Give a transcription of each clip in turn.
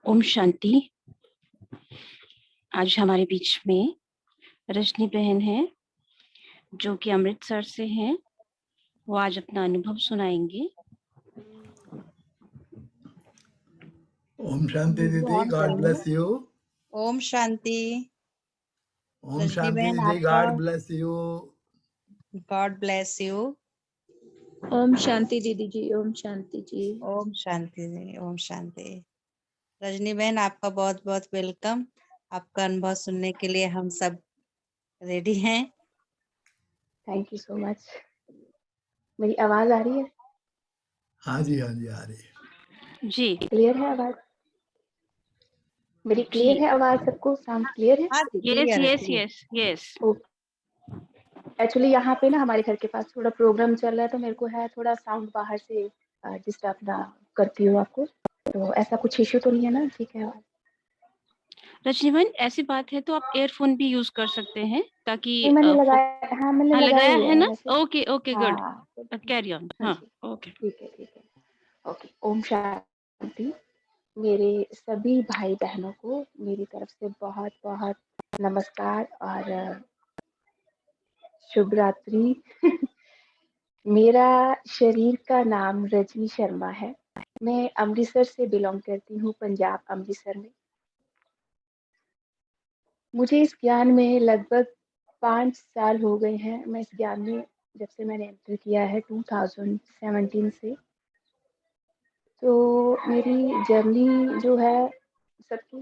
ओम शांति। आज हमारे बीच में रजनी बहन है जो कि अमृतसर से हैं। वो आज अपना अनुभव सुनाएंगे। ओम शांति दीदी, गॉड ब्लेस यू। ओम शांति। ओम रजनी शांति बहन दीदी, आपका God bless you. God bless you. ओम शांति दीदी जी। ओम शांति जी। ओम शांति जी। ओम शांति। रजनी बहन आपका बहुत बहुत वेलकम। आपका अनुभव सुनने के लिए हम सब रेडी हैं। Thank you so much. मेरी आवाज आ रही है? हाँ जी, हाँ जी, आ रही है जी। क्लियर है आवाज? मेरी क्लियर है आवाज? सबको साउंड क्लियर है? हाँ, यस क्लियर है। Yes yes yes. एक्चुअली यहाँ पे ना हमारे घर के पास थोड़ा प्रोग्राम चल रहा है, तो मेरे को है थोड़ा साउंड बाहर से डिस्टर्ब ना करती हूँ आपको। तो ऐसा कुछ इश्यू तो नहीं है ना? ठीक है। रजनी बहन, ऐसी बात है तो आप एयरफोन भी यूज कर सकते हैं ताकि मैंने लगाया। हाँ, मैंने लगाया हुआ है ना? वैसे। Okay okay, good. हाँ कैरी ऑन। हाँ हाँ, जी, ओके। ठीक है। ओके। ओम शांति। मेरे सभी भाई बहनों को मेरी तरफ से बहुत बहुत नमस्कार और शुभ रात्रि। मेरा शरीर का नाम रजनी शर्मा है। मैं अमृतसर से बिलोंग करती हूँ, पंजाब, अमृतसर में। मुझे इस ज्ञान में लगभग 5 साल हो गए हैं। मैं इस ज्ञान में जब से मैंने एंटर किया है 2017 से। तो मेरी जर्नी जो है सबकी,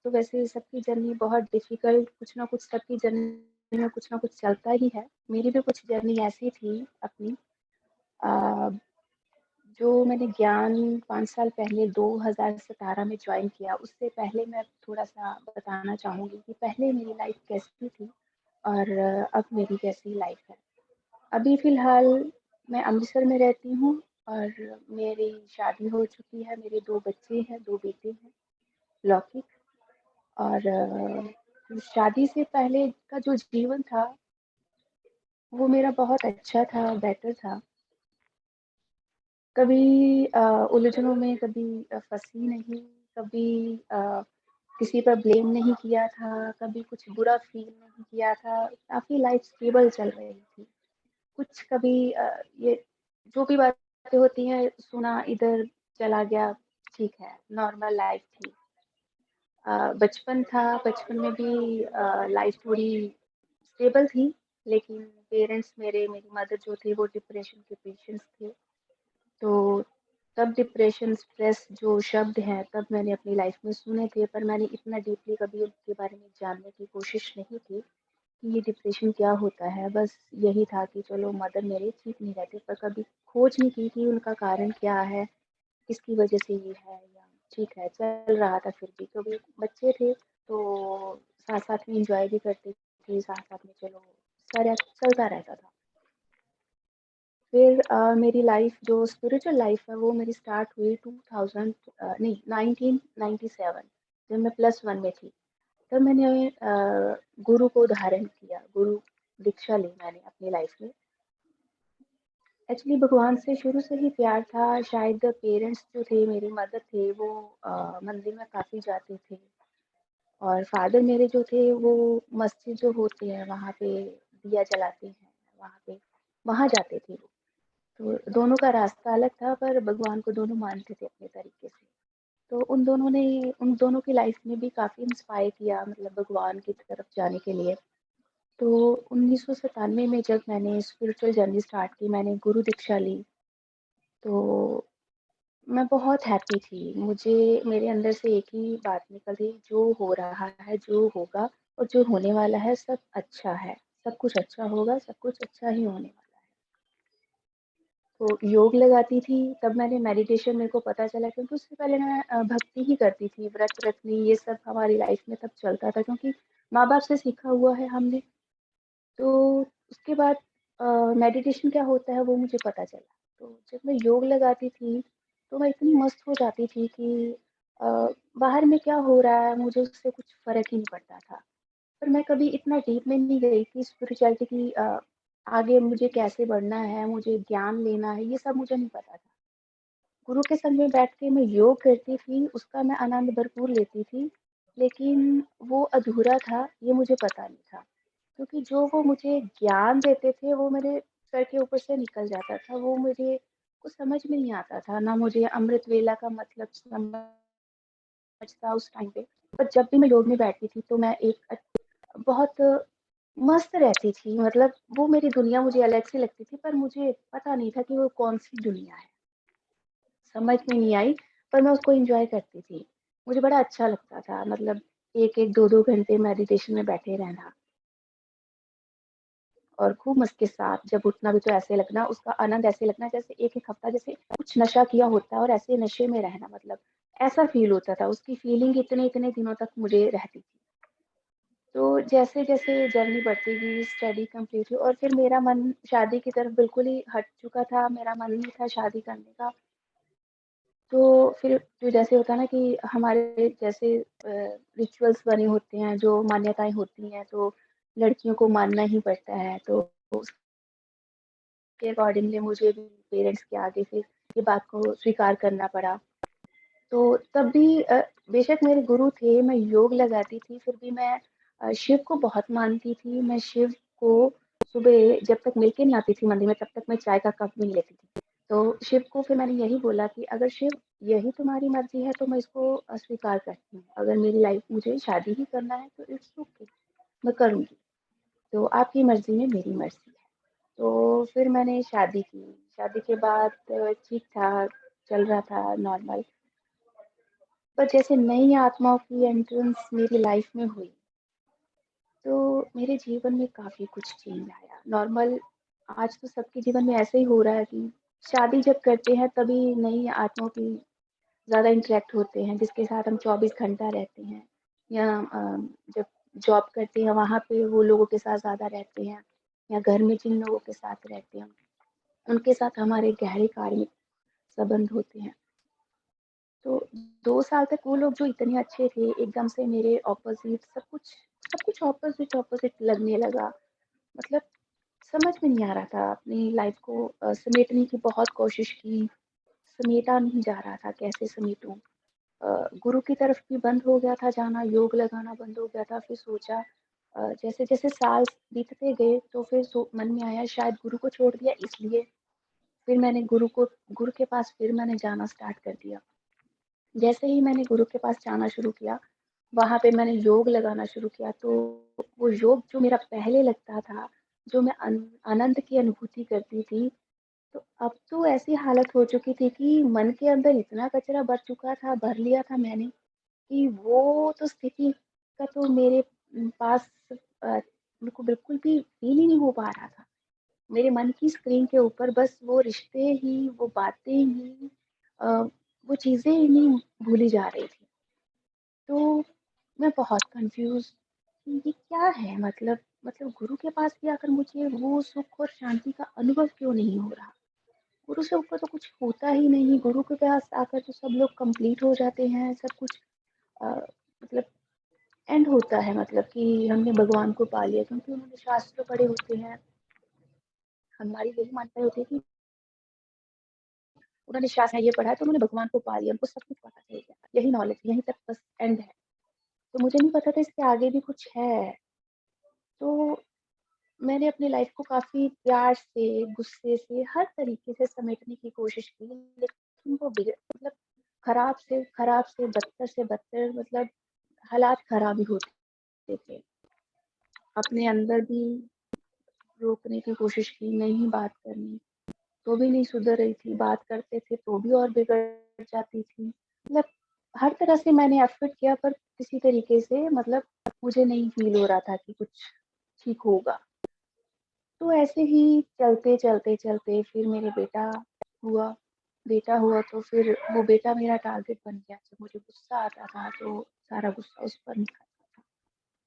तो वैसे सबकी जर्नी बहुत डिफिकल्ट, कुछ ना कुछ सबकी जर्नी में कुछ ना कुछ चलता ही है। मेरी भी कुछ जर्नी ऐसी थी अपनी। जो मैंने ज्ञान 5 साल पहले 2017 में ज्वाइन किया, उससे पहले मैं थोड़ा सा बताना चाहूँगी कि पहले मेरी लाइफ कैसी थी और अब मेरी कैसी लाइफ है। अभी फ़िलहाल मैं अमृतसर में रहती हूँ और मेरी शादी हो चुकी है। मेरे 2 बच्चे हैं, 2 बेटे हैं, लौकिक। और शादी से पहले का जो जीवन था, वो मेरा बहुत अच्छा था, बेटर था। कभी उलझनों में कभी फँसी नहीं, कभी किसी पर ब्लेम नहीं किया था, कभी कुछ बुरा फ़ील नहीं किया था। काफ़ी लाइफ़ स्टेबल चल रही थी। कुछ कभी ये जो भी बातें होती हैं, सुना, इधर चला गया, ठीक है, नॉर्मल लाइफ़ थी। बचपन था, बचपन में भी लाइफ़ थोड़ी स्टेबल थी, लेकिन पेरेंट्स मेरी मदर जो थे वो डिप्रेशन के पेशेंट्स थे। तो तब डिप्रेशन, स्ट्रेस जो शब्द हैं, तब मैंने अपनी लाइफ में सुने थे, पर मैंने इतना डीपली कभी उनके बारे में जानने की कोशिश नहीं की कि ये डिप्रेशन क्या होता है। बस यही था कि चलो मदर मेरे ठीक नहीं रहते, पर कभी खोज नहीं की कि उनका कारण क्या है, किसकी वजह से ये है, या ठीक है चल रहा था। फिर भी क्योंकि बच्चे थे तो साथ साथ में इंजॉय भी करते थे, साथ साथ में चलो सारा चलता रहता था। फिर मेरी लाइफ जो स्पिरिचुअल लाइफ है वो मेरी स्टार्ट हुई 2000 नहीं 1997, जब मैं +1 में थी। तब मैंने गुरु को धारण किया, गुरु दीक्षा ली मैंने अपनी लाइफ में। एक्चुअली भगवान से शुरू से ही प्यार था। शायद पेरेंट्स जो थे, मेरी मदर थे, वो मंदिर में काफ़ी जाते थे, और फादर मेरे जो थे वो मस्जिद जो होती है वहाँ पे दिया जलाते हैं, वहाँ जाते थे वो। तो दोनों का रास्ता अलग था, पर भगवान को दोनों मानते थे अपने तरीके से। तो उन दोनों की लाइफ में भी काफ़ी इंस्पायर किया, मतलब भगवान की तरफ जाने के लिए। तो 1997 में जब मैंने स्पिरिचुअल जर्नी स्टार्ट की, मैंने गुरु दीक्षा ली, तो मैं बहुत हैप्पी थी। मुझे मेरे अंदर से एक ही बात निकली, जो हो रहा है, जो होगा और जो होने वाला है, सब अच्छा है। सब कुछ अच्छा होगा, सब कुछ अच्छा ही होने वाला है। तो योग लगाती थी, तब मैंने मेडिटेशन, मेरे को पता चला, क्योंकि उससे पहले मैं भक्ति ही करती थी, व्रत रखनी, ये सब हमारी लाइफ में तब चलता था, क्योंकि माँ बाप से सीखा हुआ है हमने। तो उसके बाद मेडिटेशन क्या होता है वो मुझे पता चला। तो जब मैं योग लगाती थी तो मैं इतनी मस्त हो जाती थी कि अ, बाहर में क्या हो रहा है मुझे उससे कुछ फ़र्क ही नहीं पड़ता था। पर मैं कभी इतना डीप में नहीं गई कि स्पिरिचुअलिटी की आगे मुझे कैसे बढ़ना है, मुझे ज्ञान लेना है, ये सब मुझे नहीं पता था। गुरु के संग में बैठ के मैं योग करती थी, उसका मैं आनंद भरपूर लेती थी, लेकिन वो अधूरा था, ये मुझे पता नहीं था। क्योंकि जो वो मुझे ज्ञान देते थे, वो मेरे सर के ऊपर से निकल जाता था, वो मुझे कुछ समझ में नहीं आता था, ना मुझे अमृत वेला का मतलब समझ था उस टाइम पे। पर जब भी मैं योग में बैठती थी, तो मैं एक बहुत मस्त रहती थी, मतलब वो मेरी दुनिया मुझे अलग सी लगती थी, पर मुझे पता नहीं था कि वो कौन-सी दुनिया है। समझ में नहीं आई, पर मैं उसको एन्जॉय करती थी। मुझे बड़ा अच्छा लगता था, मतलब 1-1, 2-2 घंटे मेडिटेशन में बैठे रहना और खूब मस्त के साथ जब उठना भी तो ऐसे लगना, उसका आनंद ऐसे लगना जैसे 1-1 हफ्ता जैसे कुछ नशा किया होता है और ऐसे नशे में रहना, मतलब ऐसा फ़ील होता था। उसकी फ़ीलिंग इतने-इतने दिनों तक मुझे रहती थी। तो जैसे-जैसे जर्नी बढ़ती गई, स्टडी कंप्लीट हुई और फिर मेरा मन शादी की तरफ बिल्कुल ही हट चुका था, मेरा मन नहीं था शादी करने का। तो फिर जो जैसे होता है ना कि हमारे जैसे रिचुअल्स बने होते हैं, जो मान्यताएँ होती हैं, तो लड़कियों को मानना ही पड़ता है, तो उसके अकॉर्डिंगली मुझे भी पेरेंट्स के आगे फिर ये बात को स्वीकार करना पड़ा। तो तब भी बेशक मेरे गुरु थे, मैं योग लगाती थी, फिर भी मैं शिव को बहुत मानती थी। मैं शिव को सुबह जब तक मिल के नहीं आती थी मंदिर में, तब तक मैं चाय का कप भी नहीं लेती थी। तो शिव को फिर मैंने यही बोला कि अगर शिव यही तुम्हारी मर्ज़ी है, तो मैं इसको स्वीकार करती हूँ। अगर मेरी लाइफ़ मुझे शादी ही करना है, तो इट्स ओके, मैं करूँगी। तो आपकी मर्ज़ी में मेरी मर्ज़ी है। तो फिर मैंने शादी की। शादी के बाद ठीक-ठाक चल रहा था नॉर्मल। पर जैसे नई आत्माओं की एंट्रेंस मेरी लाइफ में हुई, तो मेरे जीवन में काफ़ी कुछ चेंज आया। नॉर्मल आज तो सबके जीवन में ऐसे ही हो रहा है कि शादी जब करते हैं तभी नई आत्माओं की ज़्यादा इंटरैक्ट होते हैं, जिसके साथ हम 24 घंटा रहते हैं या जब जॉब करते हैं वहाँ पे वो लोगों के साथ ज़्यादा रहते हैं या घर में जिन लोगों के साथ रहते हैं, उनके साथ हमारे गहरे कार्मिक संबंध होते हैं। तो 2 साल तक वो लोग जो इतने अच्छे थे, एकदम से मेरे ऑपोज़िट सब कुछ ऑपोज़िट लगने लगा। मतलब समझ में नहीं आ रहा था, अपनी लाइफ़ को समेटने की बहुत कोशिश की, समेटा नहीं जा रहा था, कैसे समेटूँ? गुरु की तरफ भी बंद हो गया था जाना, योग लगाना बंद हो गया था। फिर सोचा जैसे-जैसे साल बीतते गए, तो फिर मन में आया शायद गुरु को छोड़ दिया इसलिए। फिर मैंने गुरु के पास फिर मैंने जाना स्टार्ट कर दिया। जैसे ही मैंने गुरु के पास जाना शुरू किया, वहाँ पे मैंने योग लगाना शुरू किया, तो वो योग जो मेरा पहले लगता था, जो मैं आनंद की अनुभूति करती थी, तो अब तो ऐसी हालत हो चुकी थी कि मन के अंदर इतना कचरा भर चुका था, भर लिया था मैंने कि वो तो स्थिति का तो मेरे पास मेरे को बिल्कुल भी फ़ील ही नहीं हो पा रहा था। मेरे मन की स्क्रीन के ऊपर बस वो रिश्ते ही, वो बातें ही अ, वो चीज़ें ही नहीं भूली जा रही थी। तो मैं बहुत कन्फ्यूज़ कि ये क्या है? मतलब गुरु के पास भी आकर मुझे वो सुख और शांति का अनुभव क्यों नहीं हो रहा? गुरु से ऊपर तो कुछ होता ही नहीं, गुरु के पास आकर तो सब लोग कंप्लीट हो जाते हैं, सब कुछ अ, मतलब एंड होता है, मतलब कि हमने भगवान को पा लिया, क्योंकि उन्होंने शास्त्र पढ़े होते हैं। हमारी यही मान्यता होती है कि उन्होंने शास्त्र में ये पढ़ा है तो उन्होंने भगवान को पा लिया, उनको सब कुछ पता चल गया। यही नॉलेज, यहीं तक बस एंड है। तो मुझे नहीं पता था इसके आगे भी कुछ है। तो मैंने अपनी लाइफ़ को काफ़ी प्यार से, गुस्से से, हर तरीके से समेटने की कोशिश की, लेकिन वो मतलब खराब से बदतर, मतलब हालात खराब ही होते थे। अपने अंदर भी रोकने की कोशिश की, नहीं बात करनी, तो भी नहीं सुधर रही थी, बात करते थे तो भी और बिगड़ जाती थी। मतलब हर तरह से मैंने एफ़र्ट किया, पर किसी तरीके से मतलब मुझे नहीं फ़ील हो रहा था कि कुछ ठीक होगा। तो ऐसे ही चलते फिर मेरे हुआ बेटा हुआ, तो फिर वो बेटा मेरा टारगेट बन गया। जब मुझे गुस्सा आता था, तो सारा गुस्सा उस पर निकलता था।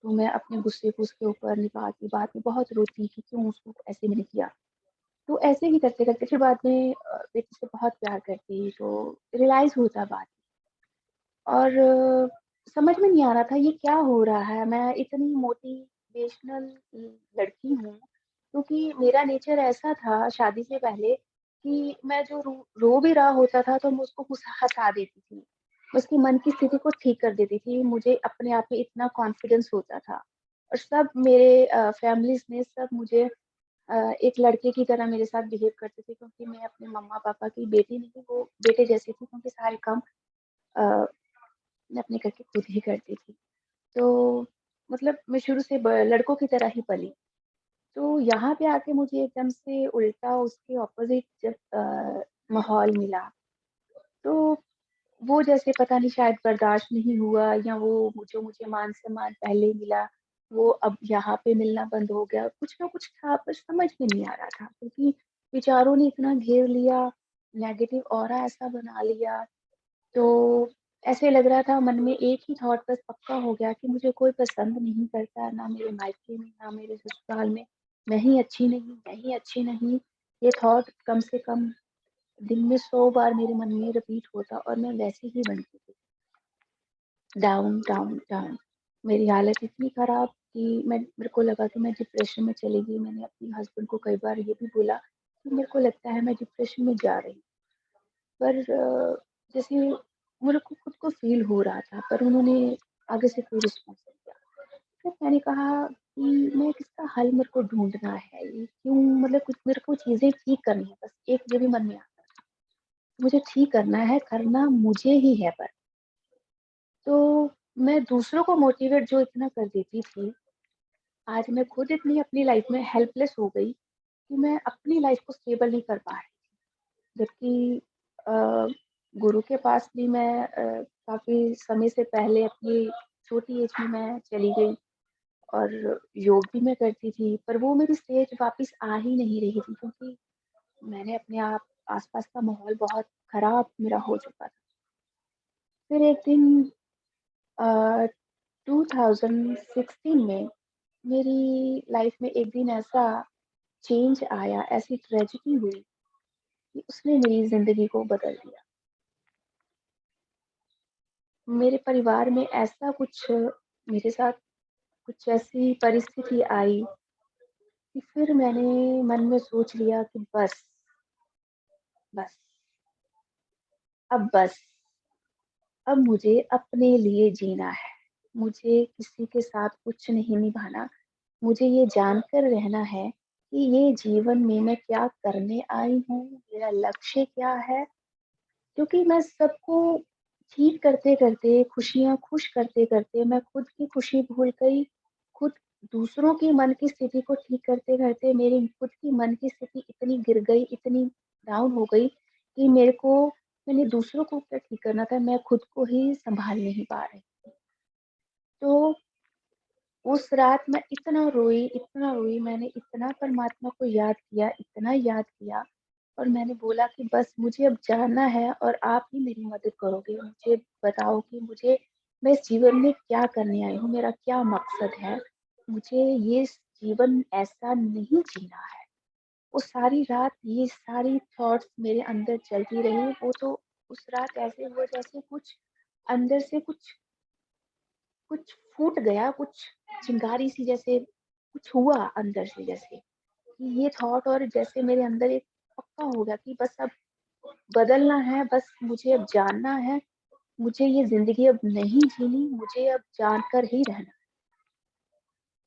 तो मैं अपने गुस्से को उसके ऊपर निकालती, बाद में बहुत रोती कि क्यों उसको ऐसे मैंने किया। तो ऐसे ही करते-करते फिर बाद में बेटे से बहुत प्यार करती, तो रियलाइज़ होता बाद में। और समझ में नहीं आ रहा था ये क्या हो रहा है? मैं इतनी मोटिवेशनल लड़की हूँ, क्योंकि मेरा नेचर ऐसा था शादी से पहले कि मैं जो रो भी रहा होता था तो मैं उसको हँसा देती थी। उसके मन की स्थिति को ठीक कर देती थी। मुझे अपने आप में इतना कॉन्फिडेंस होता था और सब मेरे फैमिलीज़ में सब मुझे एक लड़के की तरह मेरे साथ बिहेव करते थे, क्योंकि मैं अपने मम्मा-पापा की बेटी नहीं, वो बेटे जैसी थी, क्योंकि सारे काम अ, मैं अपने घर के खुद ही करती थी। तो मतलब मैं शुरू से लड़कों की तरह ही पली। तो यहाँ पे आके मुझे एकदम से उल्टा उसके ऑपोज़िट जब माहौल मिला, तो वो जैसे पता नहीं शायद बर्दाश्त नहीं हुआ, या वो जो मुझे मान-सम्मान पहले मिला, वो अब यहाँ पे मिलना बंद हो गया। कुछ ना कुछ था पर समझ में नहीं आ रहा था, क्योंकि विचारों ने इतना घेर लिया, नेगेटिव ऑरा ऐसा बना लिया, तो ऐसे लग रहा था मन में एक ही थॉट बस पक्का हो गया कि मुझे कोई पसंद नहीं करता, ना मेरे मायके में, ना मेरे ससुराल में। मैं ही अच्छी नहीं, मैं ही अच्छी नहीं। ये थॉट कम से कम दिन में 100 बार मेरे मन में रिपीट होता और मैं वैसे ही बनती थी। Down, down, down. मेरी हालत इतनी खराब कि मेरे को लगा कि मैं डिप्रेशन में चली गई। मैंने अपने हस्बैंड को कई बार ये भी बोला कि मेरे को लगता है मैं डिप्रेशन में जा रही हूँ। पर जैसे मेरे को खुद को फ़ील हो रहा था, पर उन्होंने आगे से कोई रिस्पॉन्स नहीं दिया। फिर मैंने कहा कि मैं इसका हल मेरे को ढूँढना है। ये क्यों, मतलब कुछ मेरे को चीज़ें ठीक करनी है, बस एक ये भी मन में आता था। मुझे ठीक करना है, करना मुझे ही है पर। तो मैं दूसरों को मोटिवेट जो इतना कर देती थी, आज मैं खुद इतनी अपनी लाइफ़ में हेल्पलेस हो गई कि मैं अपनी लाइफ़ को स्टेबल नहीं कर पा रही। जबकि अ, गुरु के पास भी मैं काफ़ी समय से पहले अपनी छोटी एज में मैं चली गई और योग भी मैं करती थी, पर वो मेरी स्टेज वापस आ ही नहीं रही थी, क्योंकि मैंने अपने आस-पास का माहौल बहुत खराब मेरा हो चुका था। फिर एक दिन अ, 2016 में मेरी लाइफ में एक दिन ऐसा चेंज आया, ऐसी ट्रेजेडी हुई कि उसने मेरी ज़िंदगी को बदल दिया। मेरे परिवार में ऐसा कुछ मेरे साथ कुछ ऐसी परिस्थिति आई कि फिर मैंने मन में सोच लिया कि बस, बस, अब मुझे अपने लिए जीना है। मुझे किसी के साथ कुछ नहीं निभाना। मुझे ये जानकर रहना है कि ये जीवन में मैं क्या करने आई हूँ, मेरा लक्ष्य क्या है। क्योंकि मैं सबको ठीक करते-करते, खुशियाँ खुश करते-करते मैं खुद की खुशी भूल गई। खुद दूसरों के मन की स्थिति को ठीक करते-करते मेरी खुद की मन की स्थिति इतनी गिर गई, इतनी डाउन हो गई कि मैंने दूसरों को क्या ठीक करना था, मैं खुद को ही सँभाल नहीं पा रही। तो उस रात मैं इतना रोई, मैंने इतना परमात्मा को याद किया, इतना याद किया, और मैंने बोला कि बस मुझे अब जाना है और आप ही मेरी मदद करोगे। मुझे बताओ कि मैं इस जीवन में क्या करने आई हूँ, मेरा क्या मकसद है? मुझे ये जीवन ऐसा नहीं जीना है। वो सारी रात ये सारी थॉट्स मेरे अंदर चलती रही। वो तो उस रात ऐसे हुआ जैसे कुछ अंदर से कुछ फूट गया, कुछ चिंगारी सी जैसे कुछ हुआ अंदर से, जैसे कि ये थॉट और जैसे मेरे अंदर एक पक्का हो गया कि बस अब बदलना है, बस मुझे अब जानना है, मुझे ये ज़िंदगी अब नहीं जीनी, मुझे अब जानकर ही रहना।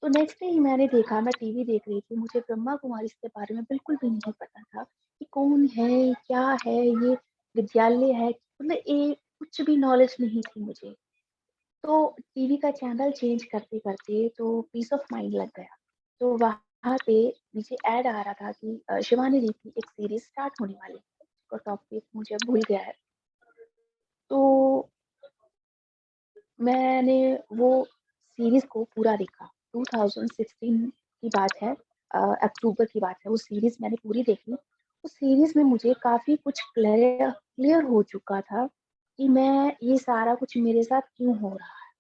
तो नेक्स्ट डे ही मैंने देखा, मैं टीवी देख रही थी, मुझे ब्रह्मा कुमारीज़ के बारे में बिल्कुल भी नहीं पता था कि कौन है, क्या है, ये विद्यालय है, मतलब कुछ भी नॉलेज नहीं थी मुझे। तो टीवी का चैनल चेंज करते-करते तो पीस ऑफ माइंड लग गया। तो वहाँ पे नीचे ऐड आ रहा था कि शिवानी दी की एक सीरीज़ स्टार्ट होने वाली है। उसका टॉपिक मुझे भूल गया है। तो मैंने वो सीरीज़ को पूरा देखा। 2016 की बात है, अक्टूबर की बात है। वो सीरीज़ मैंने पूरी देखी। उस सीरीज़ में मुझे काफ़ी कुछ क्लियर हो चुका था कि मैं ये सारा कुछ मेरे साथ क्यों हो रहा है।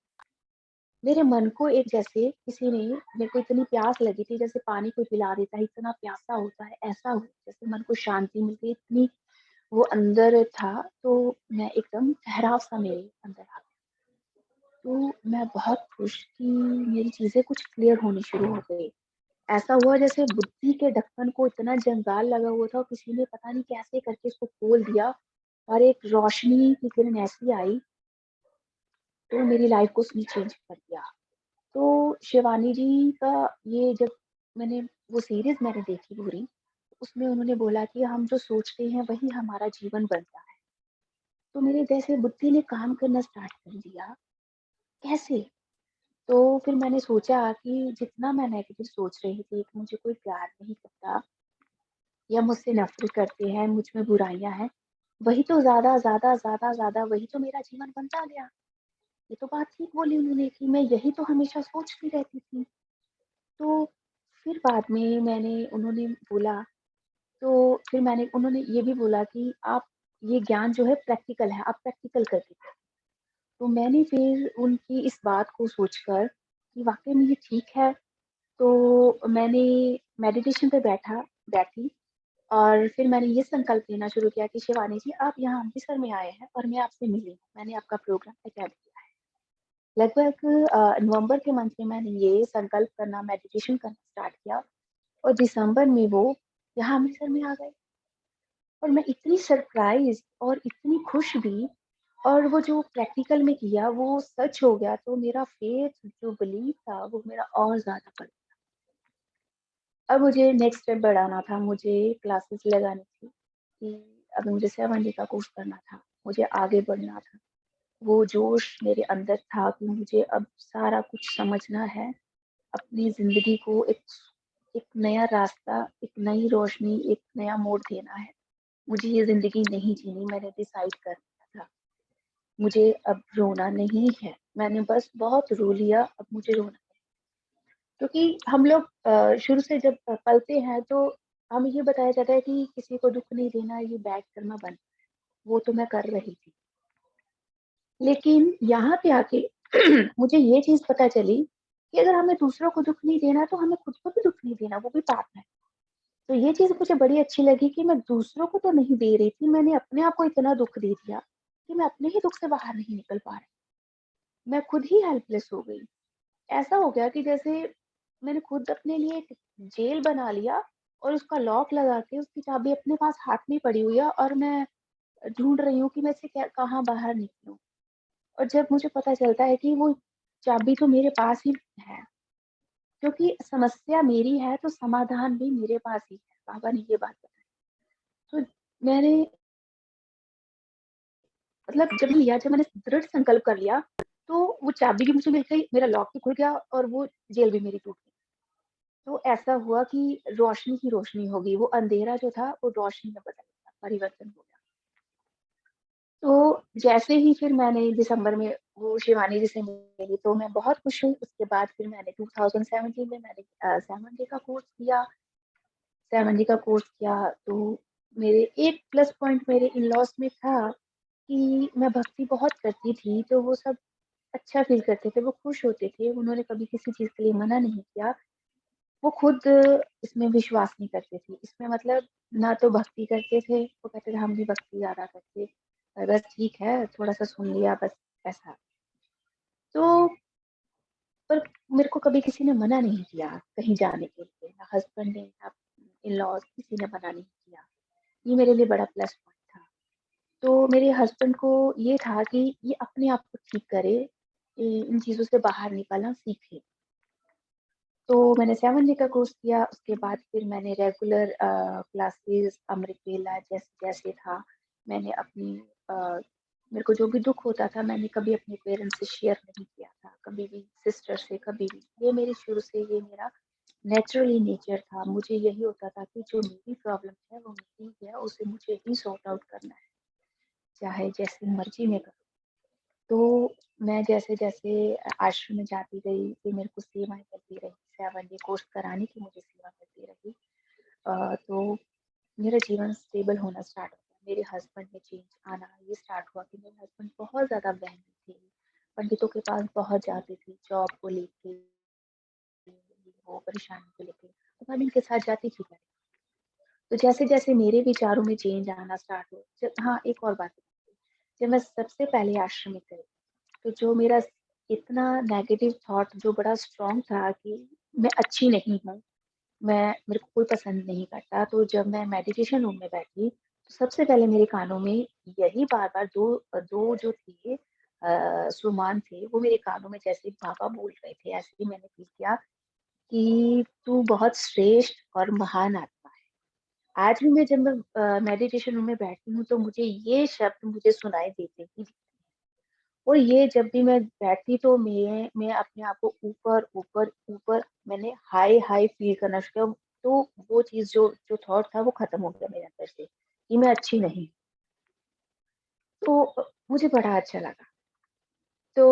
मेरे मन को एक जैसे किसी ने, मेरे को इतनी प्यास लगी थी जैसे पानी कोई पिला देता है, इतना प्यासा होता है, ऐसा हुआ जैसे मन को शांति मिलती है, इतनी वो अंदर था। तो मैं एकदम ठहराव-सा मेरे अंदर आ गया। तो मैं बहुत खुश कि मेरी चीज़ें कुछ क्लियर होनी शुरू हो गई। ऐसा हुआ जैसे बुद्धि के ढक्कन को इतना जंजाल लगा हुआ था और किसी ने पता नहीं कैसे करके इसको खोल दिया और एक रोशनी की किरण ऐसी आई तो मेरी लाइफ को उसने चेंज कर दिया। तो शिवानी जी का ये जब मैंने वो सीरीज मैंने देखी पूरी, उसमें उन्होंने बोला कि हम जो सोचते हैं वही हमारा जीवन बनता है। तो मेरे जैसे बुद्धि ने काम करना स्टार्ट कर दिया। कैसे? तो फिर मैंने सोचा कि जितना मैं नेगेटिव सोच रही थी कि मुझे कोई प्यार नहीं करता या मुझसे नफरत करते हैं, मुझ में बुराइयां हैं, वही तो ज्यादा ज्यादा ज्यादा ज्यादा वही तो मेरा जीवन बनता गया। ये तो बात ठीक बोली उन्होंने कि मैं यही तो हमेशा सोचती रहती थी। तो फिर बाद में मैंने उन्होंने बोला, तो फिर मैंने उन्होंने ये भी बोला कि आप ये ज्ञान जो है प्रैक्टिकल है, आप प्रैक्टिकल करके देखो। तो मैंने फिर उनकी इस बात को सोचकर कि वाक़ई में ये ठीक है, तो मैंने मेडिटेशन पे बैठी और फिर मैंने ये संकल्प लेना शुरू किया कि शिवानी जी आप यहाँ अमृतसर में आए हैं और मैं आपसे मिली हूँ, मैंने आपका प्रोग्राम अटेंड किया है। लगभग नवंबर के मंथ में मैंने ये संकल्प करना, मेडिटेशन करना स्टार्ट किया और दिसंबर में वो यहाँ अमृतसर में आ गए और मैं इतनी सरप्राइज़ और इतनी खुश भी और वो जो प्रैक्टिकल में किया वो सच हो गया तो मेरा फेथ जो बिलीव था वो मेरा और ज़्यादा बढ़ गया। अब मुझे नेक्स्ट स्टेप बढ़ाना था, मुझे क्लासेस लगानी थी कि अब मुझे 7 डे का कोर्स करना था, मुझे आगे बढ़ना था। वो जोश मेरे अंदर था कि मुझे अब सारा कुछ समझना है, अपनी ज़िंदगी को एक एक नया रास्ता, एक नई रोशनी, एक नया मोड़ देना है। मुझे ये ज़िंदगी नहीं जीनी, मैंने डिसाइड कर लिया था। मुझे अब रोना नहीं है, मैंने बस बहुत रो लिया, अब मुझे रोना है। क्योंकि हम लोग शुरू से जब पलते हैं तो हमें ये बताया जाता है कि किसी को दुःख नहीं देना, ये बैड कर्मा बन, वो तो मैं कर रही थी। लेकिन यहाँ पे आके मुझे ये चीज़ पता चली कि अगर हमें दूसरों को दुःख नहीं देना तो हमें खुद को भी दुःख नहीं देना, वो भी पाप है। तो ये चीज़ मुझे बड़ी अच्छी लगी कि मैं दूसरों को तो नहीं दे रही थी, मैंने अपने आप को इतना दुःख दे दिया कि मैं अपने ही दुःख से बाहर नहीं निकल पा रही। मैं खुद ही हेल्पलेस हो गई। ऐसा हो गया कि जैसे मैंने खुद अपने लिए एक जेल बना लिया और उसका लॉक लगा के उसकी चाबी अपने पास हाथ में पड़ी हुई है और मैं ढूँढ रही हूँ कि मैं इससे क्या कहाँ बाहर निकलूँ। और जब मुझे पता चलता है कि वो चाबी तो मेरे पास ही है, क्योंकि समस्या मेरी है तो समाधान भी मेरे पास ही है। बाबा ने ये बात बताई। तो मैंने मतलब जब मैंने दृढ़ संकल्प कर लिया, तो वो चाबी भी मुझे मिल गई, मेरा लॉक भी खुल गया और वो जेल भी मेरी टूट गई। तो ऐसा हुआ कि रोशनी ही रोशनी हो गई, वो अंधेरा जो था वो रोशनी में बदल गया, परिवर्तन हो गया। तो जैसे ही फिर मैंने दिसंबर में वो शिवानी जी से मिली तो मैं बहुत खुश हुई। उसके बाद फिर मैंने 2017 में मैंने 7 डे का कोर्स किया। 7 डे का कोर्स किया तो मेरे एक प्लस पॉइंट मेरे इन-लॉज़ में था कि मैं भक्ति बहुत करती थी, तो वो सब अच्छा फ़ील करते थे, वो खुश होते थे। उन्होंने कभी किसी चीज़ के लिए मना नहीं किया। वो खुद इसमें विश्वास नहीं करते थे। इसमें मतलब ना तो भक्ति करते थे, वो कहते थे हम भी भक्ति ज़्यादा करते, बस ठीक है, थोड़ा-सा सुन लिया बस ऐसा। तो पर मेरे को कभी किसी ने मना नहीं किया कहीं जाने के लिए, ना हस्बैंड ने, ना इन-लॉज़ किसी ने मना नहीं किया। ये मेरे लिए बड़ा प्लस पॉइंट था। तो मेरे हस्बैंड को ये था कि ये अपने आप को ठीक करे, इन चीज़ों से बाहर निकलना सीखे। तो मैंने 7 डे का कोर्स किया, उसके बाद फिर मैंने रेगुलर क्लासेस अमृत वेला जैसे था, मैंने अपनी मेरे को जो भी दुःख होता था, मैंने कभी अपने पेरेंट्स से शेयर नहीं किया था, कभी भी सिस्टर से, कभी भी। ये मेरी शुरू से ये मेरा नेचुरली नेचर था। मुझे यही होता था कि जो मेरी प्रॉब्लम है, वो मेरी है, उसे मुझे ही सॉर्ट आउट करना है, चाहे जैसी मर्ज़ी मैं करूँ। तो मैं जैसे-जैसे आश्रम में जाती गई, फिर मेरे को सेवाएँ मिलती रही, 7 डे कोर्स कराने की मुझे सेवा मिलती रही। तो मेरा जीवन स्टेबल होना स्टार्ट हो गया। मेरे हस्बैंड में चेंज आना ये स्टार्ट हुआ कि मेरे हस्बैंड बहुत ज़्यादा वहमी थे, पंडितों के पास बहुत जाते थे, जॉब को लेके, वो परेशानी को लेके, तो मैं भी उनके साथ जाती थी पहले। तो जैसे-जैसे मेरे विचारों में चेंज आना स्टार्ट हुआ जब हाँ, एक और बात है, जब मैं सबसे पहले आश्रम में गई तो जो मेरा इतना नेगेटिव थॉट जो बड़ा स्ट्रॉन्ग था कि मैं अच्छी नहीं हूँ, मेरे को कोई पसंद नहीं करता। तो जब मैं मेडिटेशन रूम में बैठी, तो सबसे पहले मेरे कानों में यही बार-बार 2 जो थे सुरमान थे, वो मेरे कानों में जैसे बाबा बोल रहे थे, ऐसे ही मैंने फ़ील किया कि तू बहुत श्रेष्ठ और महान आत्मा है। आज भी मैं जब मैं मेडिटेशन रूम में बैठती हूँ, तो मुझे ये शब्द मुझे सुनाई देते ही। और ये जब भी मैं बैठती तो मैं अपने आप को ऊपर, ऊपर, ऊपर मैंने हाई फ़ील करना शुरू किया। तो वो चीज़ जो थॉट था वो ख़त्म हो गया मेरे अंदर से कि मैं अच्छी नहीं। तो मुझे बड़ा अच्छा लगा। तो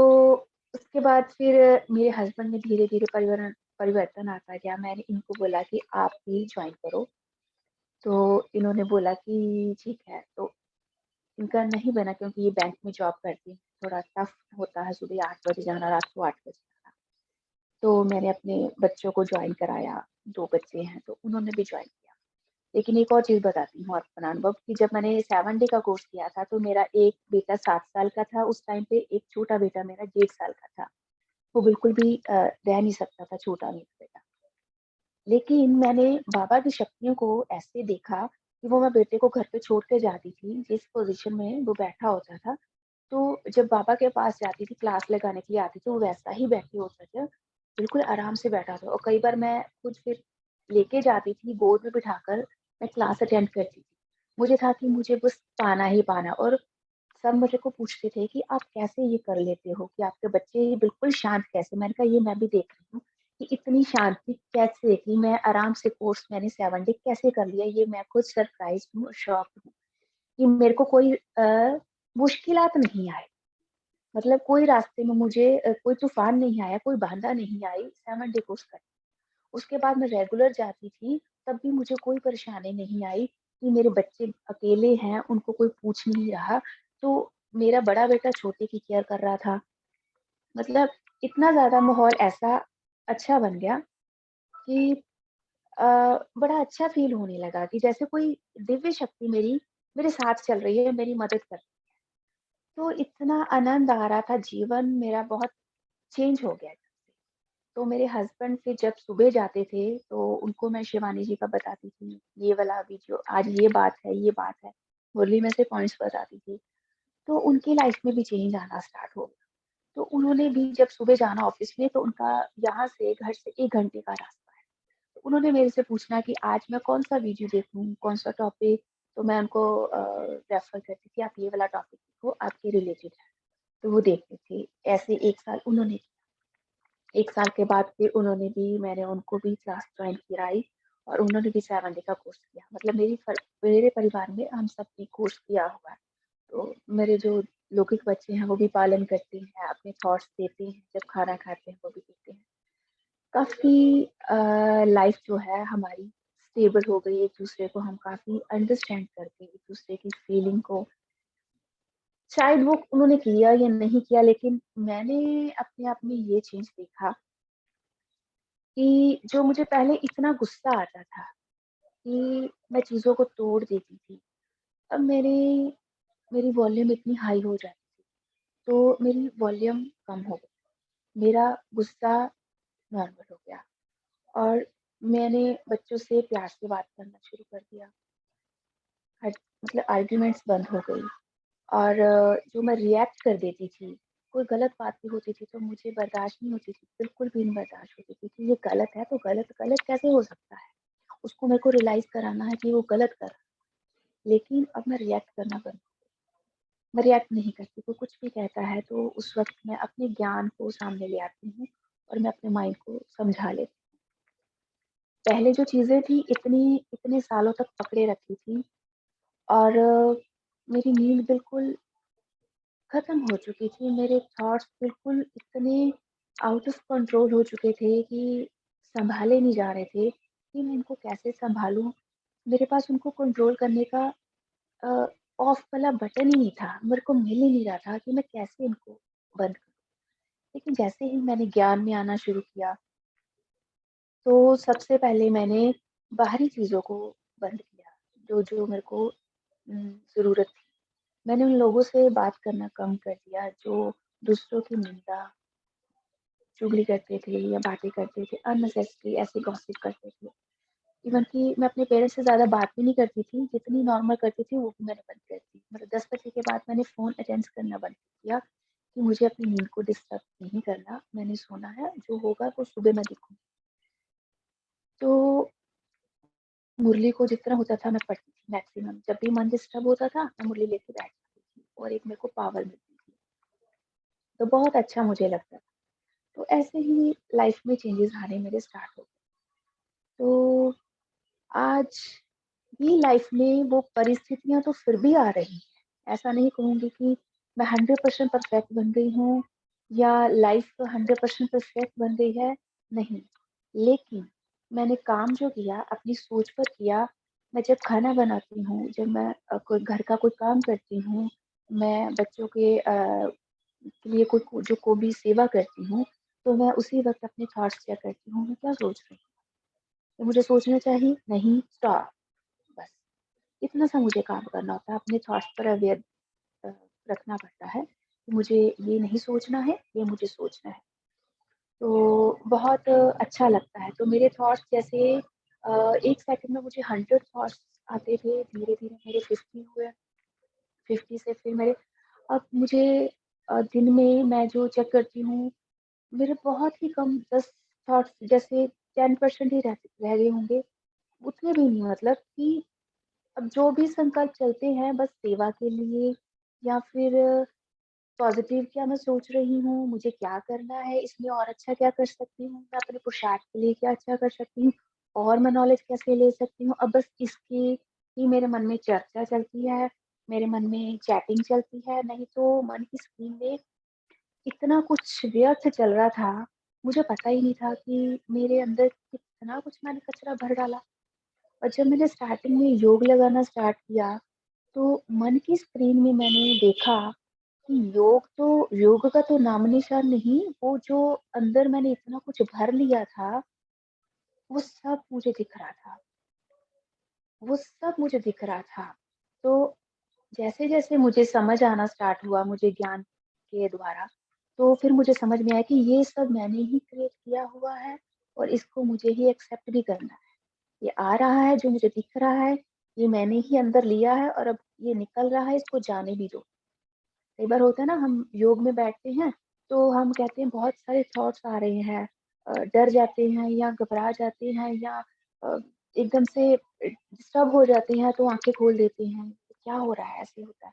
उसके बाद फिर मेरे हस्बैंड में धीरे-धीरे परिवर्तन आता गया। मैंने इनको बोला कि आप भी जॉइन करो। तो इन्होंने बोला कि ठीक है। तो इनका नहीं बना क्योंकि ये बैंक में जॉब करती हैं। थोड़ा टफ होता है सुबह 8 बजे जाना, रात को 8 बजे आना। तो मैंने अपने बच्चों को जॉइन कराया, 2 बच्चे हैं तो उन्होंने भी जॉइन किया। लेकिन एक और चीज़ बताती हूँ अपना अनुभव कि जब मैंने 7 डे का कोर्स किया था तो मेरा एक बेटा 7 साल का था उस टाइम पे, एक छोटा बेटा मेरा 1.5 साल का था। वो बिल्कुल भी रह नहीं सकता था छोटा मेरा बेटा। लेकिन मैंने बाबा की शक्तियों को ऐसे देखा कि वो मैं बेटे को घर पे छोड़ के जाती थी, जिस पोज़ीशन में वो बैठा होता था, तो जब बाबा के पास जाती थी, क्लास लगाने के लिए आती थी, वो वैसा ही बैठे होता था, बिल्कुल आराम से बैठा था। और कई बार मैं खुद फिर लेके जाती थी, गोद में बिठाकर मैं क्लास अटेंड करती थी। मुझे था कि मुझे बस पाना ही पाना। और सब मेरे को पूछते थे कि आप कैसे ये कर लेते हो कि आपके बच्चे ये बिल्कुल शांत कैसे? मैंने कहा ये मैं भी देख रही हूँ कि इतनी शांति कैसे कि मैं आराम से कोर्स मैंने 7 डे कैसे कर लिया, ये मैं खुद सरप्राइज़ हूँ और शॉक्ड हूँ कि मेरे को कोई मुश्किलात नहीं आई। मतलब कोई रास्ते में मुझे कोई तूफ़ान नहीं आया, कोई बाधा नहीं आई 7 डे कोर्स करके। उसके बाद मैं रेगुलर जाती थी, तब भी मुझे कोई परेशानी नहीं आई कि मेरे बच्चे अकेले हैं, उनको कोई पूछ नहीं रहा। तो मेरा बड़ा बेटा छोटे की केयर कर रहा था। मतलब इतना ज़्यादा माहौल ऐसा अच्छा बन गया कि अ, बड़ा अच्छा फ़ील होने लगा कि जैसे कोई दिव्य शक्ति मेरे साथ चल रही है, मेरी मदद कर। तो इतना आनंद आ रहा था, जीवन मेरा बहुत चेंज हो गया। तो मेरे हस्बैंड फिर जब सुबह जाते थे, तो उनको मैं शिवानी जी का बताती थी, ये वाला वीडियो आज ये बात है, मुरली में से पॉइंट्स बताती थी। तो उनकी लाइफ में भी चेंज आना स्टार्ट हो गया। तो उन्होंने भी जब सुबह जाना ऑफिस में तो उनका यहाँ से घर से 1 घंटे का रास्ता है। तो उन्होंने मेरे से पूछना कि आज मैं कौन-सा वीडियो देखूँ, कौन-सा टॉपिक? तो मैं उनको रेफर करती थी, आप ये वाला टॉपिक देखो, आपके रिलेटेड है। तो वो देखते थे। ऐसे 1 साल उन्होंने 1 साल के बाद फिर मैंने उनको भी क्लास जॉइन कराई और उन्होंने भी 7 डे का कोर्स किया। मतलब मेरे परिवार में हम सब ने कोर्स किया हुआ है। तो मेरे जो लौकिक बच्चे हैं वो भी पालन करते हैं, अपने थॉट्स देते हैं, जब खाना खाते हैं वो भी देते हैं। काफ़ी लाइफ जो है हमारी स्टेबल हो गई, एक-दूसरे को हम काफ़ी अंडरस्टैंड करके एक-दूसरे की फीलिंग को शायद वो उन्होंने किया या नहीं किया, लेकिन मैंने अपने आप में ये चेंज देखा कि जो मुझे पहले इतना गुस्सा आता था कि मैं चीज़ों को तोड़ देती थी, अब मेरी वॉल्यूम इतनी हाई हो जाती थी, तो मेरी वॉल्यूम कम हो गई, मेरा गुस्सा नॉर्मल हो गया और मैंने बच्चों से प्यार से बात करना शुरू कर दिया। हट मतलब आर्ग्यूमेंट्स बंद हो गई और जो मैं रिएक्ट कर देती थी, कोई गलत बात भी होती थी तो मुझे बर्दाश्त नहीं होती थी, बिल्कुल भी नहीं बर्दाश्त होती थी कि ये गलत है तो गलत गलत कैसे हो सकता है? उसको मेरे को रियलाइज़ कराना है कि वो गलत कर रहा है। लेकिन अब मैं रिएक्ट करना बंद, मैं रिएक्ट नहीं करती, कोई कुछ भी कहता है तो उस वक़्त मैं अपने ज्ञान को सामने ले आती हूँ और मैं अपने माइंड को समझा लेती हूँ। पहले जो चीज़ें थी इतने सालों तक पकड़े रखी थी और मेरी नींद बिल्कुल खत्म हो चुकी थी, मेरे थॉट्स बिल्कुल इतने आउट ऑफ कंट्रोल हो चुके थे कि सँभाले नहीं जा रहे थे कि मैं इनको कैसे सँभालूँ? मेरे पास उनको कंट्रोल करने का अ, ऑफ वाला बटन ही नहीं था, मेरे को मिल ही नहीं रहा था कि मैं कैसे इनको बंद करूँ? लेकिन जैसे ही मैंने ज्ञान में आना शुरू किया, तो सबसे पहले मैंने बाहरी चीज़ों को बंद किया, जो मेरे को ज़रूरत थी। मैंने उन लोगों से बात करना कम कर दिया, जो दूसरों की निंदा, चुगली करते थे या बातें करते थे, अननेसेसरी ऐसे गॉसिप करते थे। इवन कि मैं अपने पेरेंट्स से ज़्यादा बात भी नहीं करती थी, जितनी नॉर्मल करती थी वो भी मैंने बंद कर दी। मतलब 10 बजे के बाद मैंने फ़ोन अटेंड करना बंद कर दिया कि मुझे अपनी नींद को डिस्टर्ब नहीं करना, मैंने सोना है, जो होगा वो सुबह मैं देखूँगी। तो मुरली को जितना होता था मैं पढ़ती थी मैक्सिमम, जब भी मन डिस्टर्ब होता था मैं मुरली लेके बैठ जाती थी और एक मेरे को पावर मिलती थी, तो बहुत अच्छा मुझे लगता था। तो ऐसे ही लाइफ में चेंजेस आने मेरे स्टार्ट हो गए। तो आज भी लाइफ में वो परिस्थितियाँ तो फिर भी आ रही हैं। ऐसा नहीं कहूँगी कि मैं 100% परफेक्ट बन गई हूँ या लाइफ 100% परफेक्ट बन गई है, नहीं। लेकिन मैंने काम जो किया, अपनी सोच पर किया, मैं जब खाना बनाती हूँ, जब मैं कोई घर का कोई काम करती हूँ, मैं बच्चों के लिए को भी सेवा करती हूँ, तो मैं उसी वक़्त अपने थॉट्स चेक करती हूँ, मैं क्या सोच रही हूँ? ये मुझे सोचना चाहिए? नहीं, स्टॉप, बस। इतना सा मुझे काम करना होता है, अपने थॉट्स पर अवेयर अ, रखना पड़ता है कि मुझे ये नहीं सोचना है, ये मुझे सोचना है। तो बहुत अच्छा लगता है। तो मेरे थॉट्स जैसे 1 सेकंड में मुझे 100 थॉट्स आते थे, धीरे-धीरे मेरे 50 हुए, 50 से फिर मेरे अब मुझे दिन में मैं जो चेक करती हूँ, मेरे बहुत ही कम 10 थॉट्स जैसे 10% ही रह गए होंगे, उतने भी नहीं मतलब कि अब जो भी संकल्प चलते हैं बस सेवा के लिए या फिर पॉजिटिव क्या मैं सोच रही हूँ, मुझे क्या करना है, इसमें और अच्छा क्या कर सकती हूँ, मैं अपने पुरुषार्थ के लिए क्या अच्छा कर सकती हूँ और मैं नॉलेज कैसे ले सकती हूँ। अब बस इसकी ही मेरे मन में चर्चा चलती है, मेरे मन में चैटिंग चलती है, नहीं तो मन की स्क्रीन में इतना कुछ व्यर्थ चल रहा था, मुझे पता ही नहीं था कि मेरे अंदर कितना कुछ मैंने कचरा भर डाला। और जब मैंने स्टार्टिंग में योग लगाना स्टार्ट किया, तो मन की स्क्रीन में मैंने देखा कि योग का तो नामो-निशान नहीं, वो जो अंदर मैंने इतना कुछ भर लिया था, वो सब मुझे दिख रहा था, वो सब मुझे दिख रहा था। तो जैसे-जैसे मुझे समझ आना स्टार्ट हुआ मुझे ज्ञान के द्वारा, तो फिर मुझे समझ में आया कि ये सब मैंने ही क्रिएट किया हुआ है और इसको मुझे ही एक्सेप्ट भी करना है। ये आ रहा है, जो मुझे दिख रहा है, ये मैंने ही अंदर लिया है और अब ये निकल रहा है, इसको जाने भी दो। कई बार होता है ना हम योग में बैठते हैं तो हम कहते हैं बहुत सारे थॉट्स आ रहे हैं, डर जाते हैं या घबरा जाते हैं या एकदम से डिस्टर्ब हो जाते हैं तो आंखें खोल देते हैं, क्या हो रहा है, ऐसे होता है।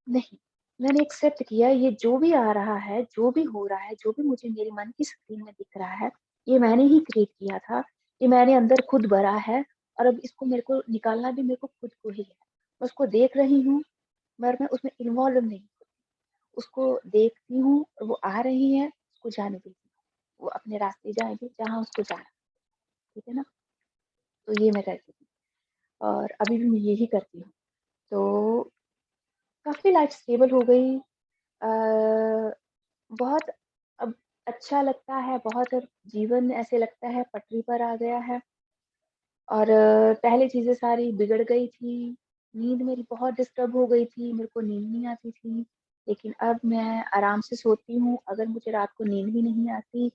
नहीं, मैंने एक्सेप्ट किया ये जो भी आ रहा है, जो भी हो रहा है, जो भी मुझे मेरे मन की स्क्रीन में दिख रहा है, ये मैंने ही क्रिएट किया था, ये मैंने अंदर खुद भरा है और अब इसको मेरे को निकालना भी मेरे को खुद को ही है। मैं उसको देख रही हूँ मगर मैं उसमें इन्वॉल्व नहीं हूँ। उसको देखती हूँ और वो आ रही है, उसको जाने देती हूँ। वो अपने रास्ते जाएगी जहाँ उसको जाना है, ठीक है ना? तो ये मैं करती थी और अभी भी मैं यही करती हूँ। तो काफ़ी लाइफ स्टेबल हो गई। बहुत अब अच्छा लगता है, बहुत अब जीवन ऐसे लगता है पटरी पर आ गया है और पहले चीज़ें सारी बिगड़ गई थी, नींद मेरी बहुत डिस्टर्ब हो गई थी, मेरे को नींद नहीं आती थी, लेकिन अब मैं आराम से सोती हूँ, अगर मुझे रात को नींद भी नहीं आती,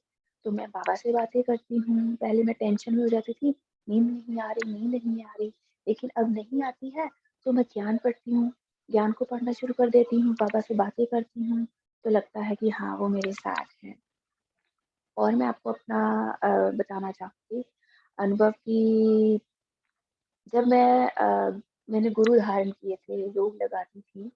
तो मैं बाबा से बातें करती हूँ, पहले मैं टेंशन में हो जाती थी, नींद नहीं आ रही, लेकिन अब नहीं आती है, तो मैं ज्ञान पढ़ती हूँ, ज्ञान को पढ़ना शुरू कर देती हूँ, बाबा से बातें करती हूँ, तो लगता है कि हाँ, वो मेरे साथ हैं। और मैं आपको अपना बताना चाहूँगी अनुभव कि जब मैंने गुरु धारण किए थे, योग लगाती थी,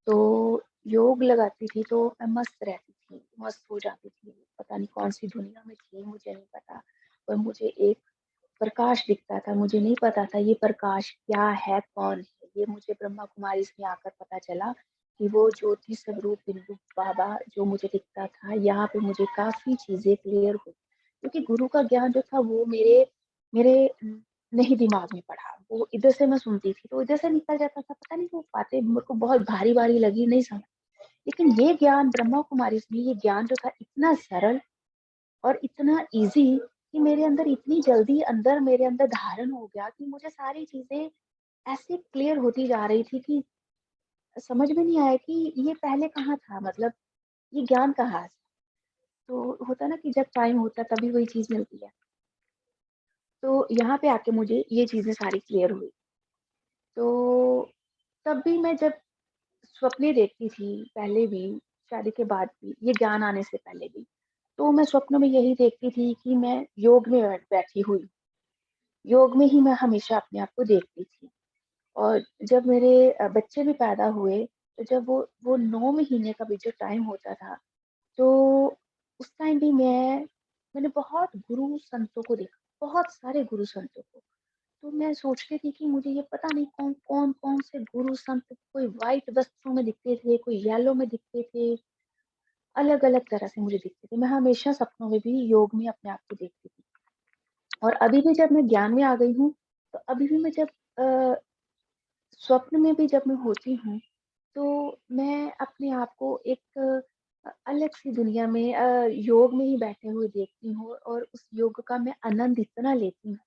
तो योग लगाती थी तो मैं मस्त रहती थी, मस्त हो जाती थी। पता नहीं कौन-सी दुनिया में थी, मुझे नहीं पता। पर मुझे एक प्रकाश दिखता था, मुझे नहीं पता था ये प्रकाश क्या है, कौन है? ये मुझे ब्रह्मा कुमारीज़ में आकर पता चला कि वो ज्योति स्वरूप बिंदु बाबा जो मुझे दिखता था, यहाँ पे मुझे काफ़ी चीज़ें क्लियर हुई। क्योंकि गुरु का ज्ञान जो था वो मेरे मेरे नहीं दिमाग में पड़ा। वो इधर से मैं सुनती थी, तो इधर से निकल जाता था, पता नहीं वो बातें मेरे को बहुत भारी-भारी लगी, नहीं समझ। लेकिन ये ज्ञान ब्रह्मा कुमारीज़ में ये ज्ञान जो था इतना सरल और इतना ईज़ी कि मेरे अंदर इतनी जल्दी अंदर मेरे अंदर धारण हो गया कि मुझे सारी चीज़ें ऐसे क्लियर होती जा रही थी कि समझ में नहीं आया कि ये पहले कहाँ था, मतलब ये ज्ञान कहाँ से? तो होता है ना कि जब टाइम होता है तभी वही चीज़ मिलती है। तो यहाँ पे आके मुझे ये चीज़ें सारी क्लियर हुई। तो तब भी मैं जब सपने देखती थी, पहले भी, शादी के बाद भी, ये ज्ञान आने से पहले भी, तो मैं स्वप्नों में यही देखती थी कि मैं योग में बैठी हुई, योग में ही मैं हमेशा अपने आप को देखती थी। और जब मेरे बच्चे भी पैदा हुए, तो जब वो 9 महीने का भी जो टाइम होता था, तो उस टाइम भी मैंने बहुत गुरु संतों को देखा, बहुत सारे गुरु संतों को। तो मैं सोचती थी कि मुझे ये पता नहीं कौन से गुरु संत, कोई व्हाइट वस्त्रों में दिखते थे, कोई येलो में दिखते थे, अलग-अलग तरह से मुझे दिखते थे। मैं हमेशा सपनों में भी योग में अपने आप को देखती थी। और अभी भी जब मैं ज्ञान में आ गई हूँ, तो अभी भी मैं जब अ, स्वप्न में भी जब मैं होती हूँ, तो मैं अपने आप को एक अलग सी दुनिया में योग में ही बैठे हुए देखती हूँ और उस योग का मैं आनंद इतना लेती हूँ।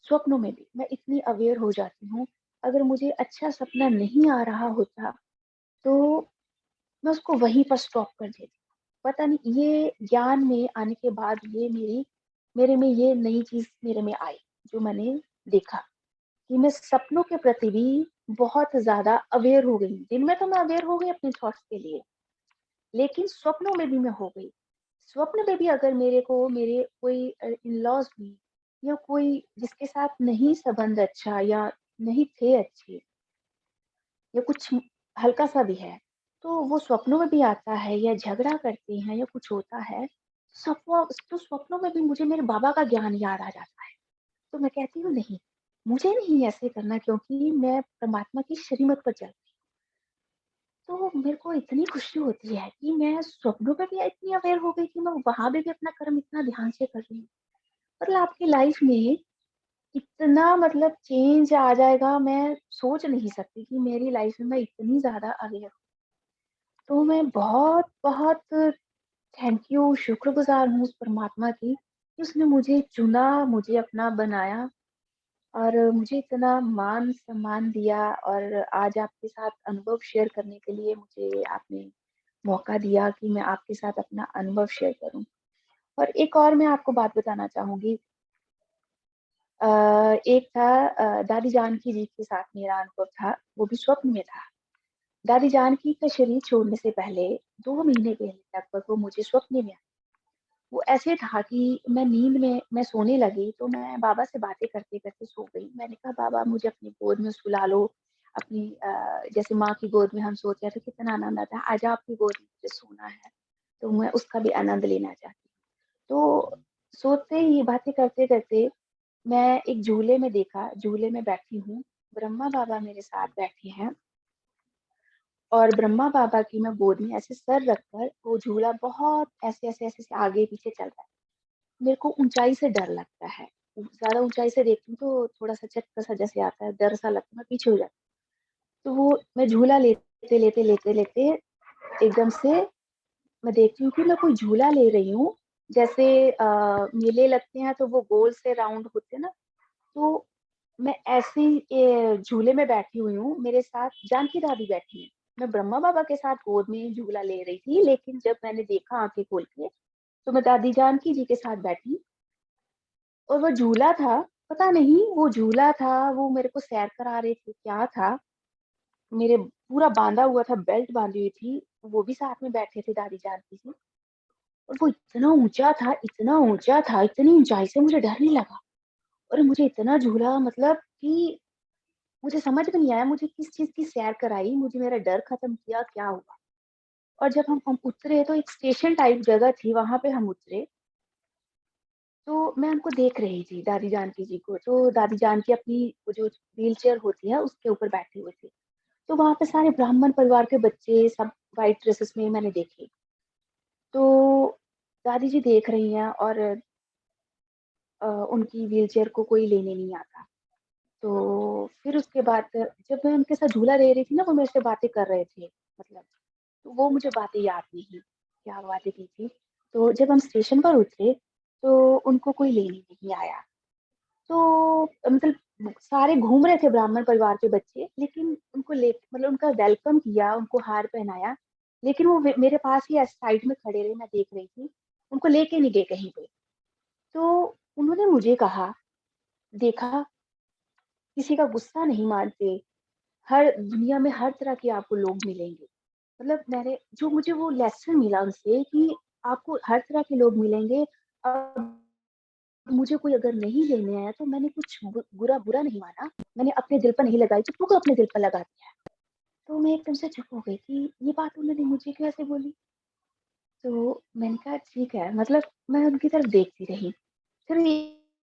स्वप्नों में भी मैं इतनी अवेयर हो जाती हूँ, अगर मुझे अच्छा सपना नहीं आ रहा होता, तो मैं उसको वहीं पर स्टॉप कर देती हूँ। पता नहीं ये ज्ञान में आने के बाद ये मेरे में ये नई चीज़ मेरे में आई, जो मैंने देखा कि मैं सपनों के प्रति भी बहुत ज़्यादा अवेयर हो गई हूँ। दिन में तो मैं अवेयर हो गई अपने थॉट्स के लिए, लेकिन स्वप्नों में भी मैं हो गई। स्वप्न में भी अगर मेरे कोई इन-लॉज़ भी या कोई जिसके साथ नहीं संबंध अच्छा या नहीं थे अच्छे या कुछ हल्का-सा भी है, तो वो स्वप्नों में भी आता है या झगड़ा करते हैं या कुछ होता है, तो स्वप्नों में भी मुझे मेरे बाबा का ज्ञान याद आ जाता है। तो मैं कहती हूँ नहीं, मुझे नहीं ऐसे करना क्योंकि मैं परमात्मा की श्रीमत पर चलती हूँ। तो मेरे को इतनी खुशी होती है कि मैं स्वप्नों में भी इतनी अवेयर हो गई कि मैं वहाँ पे भी अपना कर्म इतना ध्यान से कर रही हूँ। मतलब आपकी लाइफ में इतना मतलब चेंज आ जाएगा, मैं सोच नहीं सकती कि मेरी लाइफ में मैं इतनी ज़्यादा अवेयर हूँ। तो मैं बहुत-बहुत थैंक यू, शुक्रगुज़ार हूँ उस परमात्मा की कि उसने मुझे चुना, मुझे अपना बनाया और मुझे इतना मान-सम्मान दिया और आज आपके साथ अनुभव शेयर करने के लिए मुझे आपने मौका दिया कि मैं आपके साथ अपना अनुभव शेयर करूँ। और एक और मैं आपको बात बताना चाहूँगी। अ, एक था दादी जानकी जी के साथ मेरा अनुभव था, वो भी स्वप्न में था। दादी जानकी का शरीर छोड़ने से पहले 2 महीने पहले लगभग वो मुझे स्वप्न में आए। वो ऐसे था कि मैं सोने लगी तो मैं बाबा से बातें करते-करते सो गई। मैंने कहा बाबा मुझे अपनी गोद में सुला लो, अपनी जैसे माँ की गोद में हम सोते हैं तो कितना आनंद आता है, आजा आपकी गोद में मुझे सोना है, तो मैं उसका भी आनंद लेना चाहती हूँ। तो सोते ही बातें करते-करते मैं एक झूले में देखा, झूले में बैठी हूँ, ब्रह्मा बाबा मेरे साथ बैठे हैं और ब्रह्मा बाबा की मैं गोद में ऐसे सर रखकर वो झूला बहुत ऐसे आगे-पीछे चल रहा है। मेरे को ऊँचाई से डर लगता है। ज़्यादा ऊँचाई से देखती हूँ तो थोड़ा-सा झटका-सा जैसे आता है, डर-सा लगता है, मैं पीछे हो जाती हूँ। तो वो मैं झूला लेते एकदम से मैं देखती हूँ कि मैं कोई झूला ले रही हूँ, जैसे मेले लगते हैं तो वो गोल से राउंड होते हैं ना, तो मैं ऐसे ही झूले में बैठी हुई हूँ, मेरे साथ जानकी दादी बैठी हैं। मैं ब्रह्मा बाबा के साथ गोद में झूला ले रही थी, लेकिन जब मैंने देखा आँखें खोल के, तो मैं दादी जानकी जी के साथ बैठी और वो झूला था, पता नहीं वो झूला था, वो मेरे को सैर करा रहे थे, क्या था? मेरे पूरा बाँधा हुआ था, बेल्ट बाँधी हुई थी, वो भी साथ में बैठे थे दादी जानकी जी और वो इतना ऊँचा था, इतनी ऊँचाई से मुझे डर नहीं लगा और मुझे इतना झूला मतलब कि मुझे समझ में नहीं आया मुझे किस चीज़ की सैर कराई, मुझे मेरा डर खत्म किया, क्या हुआ? और जब हम उतरे तो एक स्टेशन टाइप जगह थी, वहाँ पे हम उतरे, तो मैं उनको देख रही थी, दादी जानकी जी को, तो दादी जानकी अपनी वो जो व्हीलचेयर होती है, उसके ऊपर बैठे हुए थे। तो वहाँ पे सारे ब्राह्मण परिवार के बच्चे सब व्हाइट ड्रेसेस में मैंने देखे। तो दादी जी देख रही हैं और उनकी व्हीलचेयर को कोई लेने नहीं आता। तो फिर उसके बाद जब मैं उनके साथ झूला ले रही थी ना, वो मेरे से बातें कर रहे थे मतलब, तो वो मुझे बातें याद नहीं, क्या बातें की थी। तो जब हम स्टेशन पर उतरे, तो उनको कोई लेने नहीं आया। तो मतलब सारे घूम रहे थे ब्राह्मण परिवार के बच्चे, लेकिन उनको ले मतलब उनका वेलकम किया, उनको हार पहनाया, लेकिन वो मेरे पास ही ऐसे साइड में खड़े रहे, मैं देख रही थी। उनको लेके नहीं गए कहीं पे। तो उन्होंने मुझे कहा देखा, किसी का गुस्सा नहीं मानते। हर दुनिया में हर तरह के आपको लोग मिलेंगे। मतलब मैंने जो मुझे वो लेसन मिला उनसे कि आपको हर तरह के लोग मिलेंगे। अब मुझे कोई अगर नहीं लेने आया तो मैंने कुछ बुरा नहीं माना। मैंने अपने दिल पर नहीं लगाई तो तुमको अपने दिल पर लगा दिया। तो मैं एकदम से चुप हो गई कि ये बात उन्होंने मुझे कैसे बोली? तो मैंने कहा ठीक है, मतलब मैं उनकी तरफ देखती रही। फिर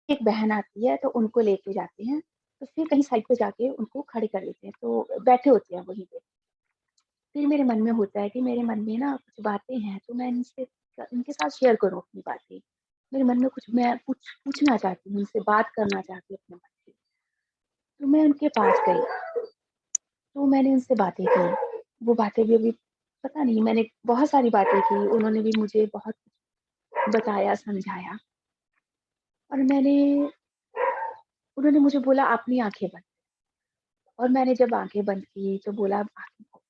एक बहन आती है तो उनको लेके जाते हैं, तो फिर कहीं साइड पे जाके उनको खड़े कर देते हैं, तो बैठे होते हैं वहीं पे। फिर मेरे मन में होता है कि मेरे मन में ना कुछ बातें हैं, तो मैं इनसे इनके साथ शेयर करूँ अपनी बातें। मेरे मन में कुछ मैं पूछना चाहती हूँ, उनसे बात करना चाहती हूँ अपने मन की। तो मैं उनके पास गई, तो मैंने उनसे बातें की। वो बातें भी अभी पता नहीं, मैंने बहुत सारी बातें की, उन्होंने भी मुझे बहुत बताया, समझाया। और उन्होंने मुझे बोला अपनी आँखें बंद। और मैंने जब आँखें बंद की तो बोला अब आँखें खोलो।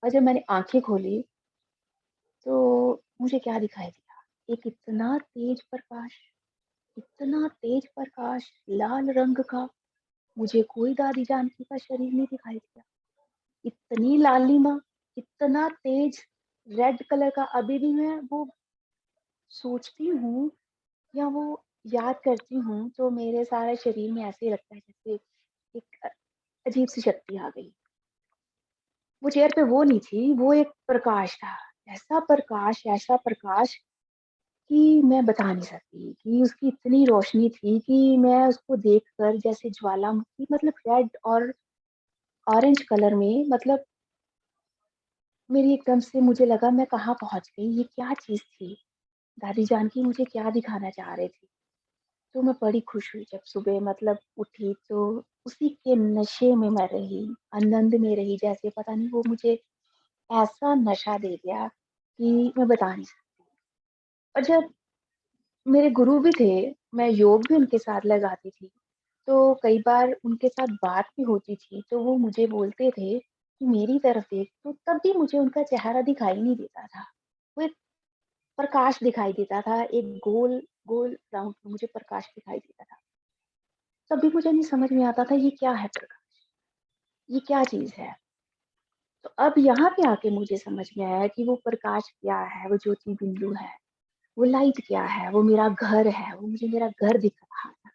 और जब मैंने आँखें खोली तो मुझे क्या दिखाई दिया? एक इतना तेज प्रकाश लाल रंग का, मुझे कोई दादी जानकी का शरीर नहीं दिखाई दिया। इतनी लालिमा, इतना तेज रेड कलर का। अभी भी मैं वो सोचती हूँ या वो याद करती हूँ तो मेरे सारे शरीर में ऐसे लगता है जैसे एक अजीब सी शक्ति आ गई। वो चेयर पे वो नहीं थी, वो एक प्रकाश था। ऐसा प्रकाश कि मैं बता नहीं सकती कि उसकी इतनी रोशनी थी कि मैं उसको देखकर जैसे ज्वालामुखी, मतलब रेड और ऑरेंज कलर में, मतलब मेरी एकदम से मुझे लगा मैं कहाँ पहुँच गई, ये क्या चीज़ थी? दादी जानकी मुझे क्या दिखाना चाह रहे थे? तो मैं बड़ी खुश हुई जब सुबह मतलब उठी तो उसी के नशे में मैं रही, आनंद में रही, जैसे पता नहीं वो मुझे ऐसा नशा दे गया कि मैं बता नहीं सकती। और जब मेरे गुरु भी थे, मैं योग भी उनके साथ लगाती थी, तो कई बार उनके साथ बात भी होती थी, तो वो मुझे बोलते थे कि मेरी तरफ देख, तो तब भी मुझे उनका चेहरा दिखाई नहीं देता था। वो एक प्रकाश दिखाई देता था, एक गोल गोल राउंड में मुझे प्रकाश दिखाई देता था। तब भी मुझे नहीं समझ में आता था ये क्या है प्रकाश, ये क्या चीज़ है? तो अब यहाँ पे आके मुझे समझ में आया कि वो प्रकाश क्या है, वो ज्योति बिंदु है, वो लाइट क्या है, वो मेरा घर है, वो मुझे मेरा घर दिख रहा था।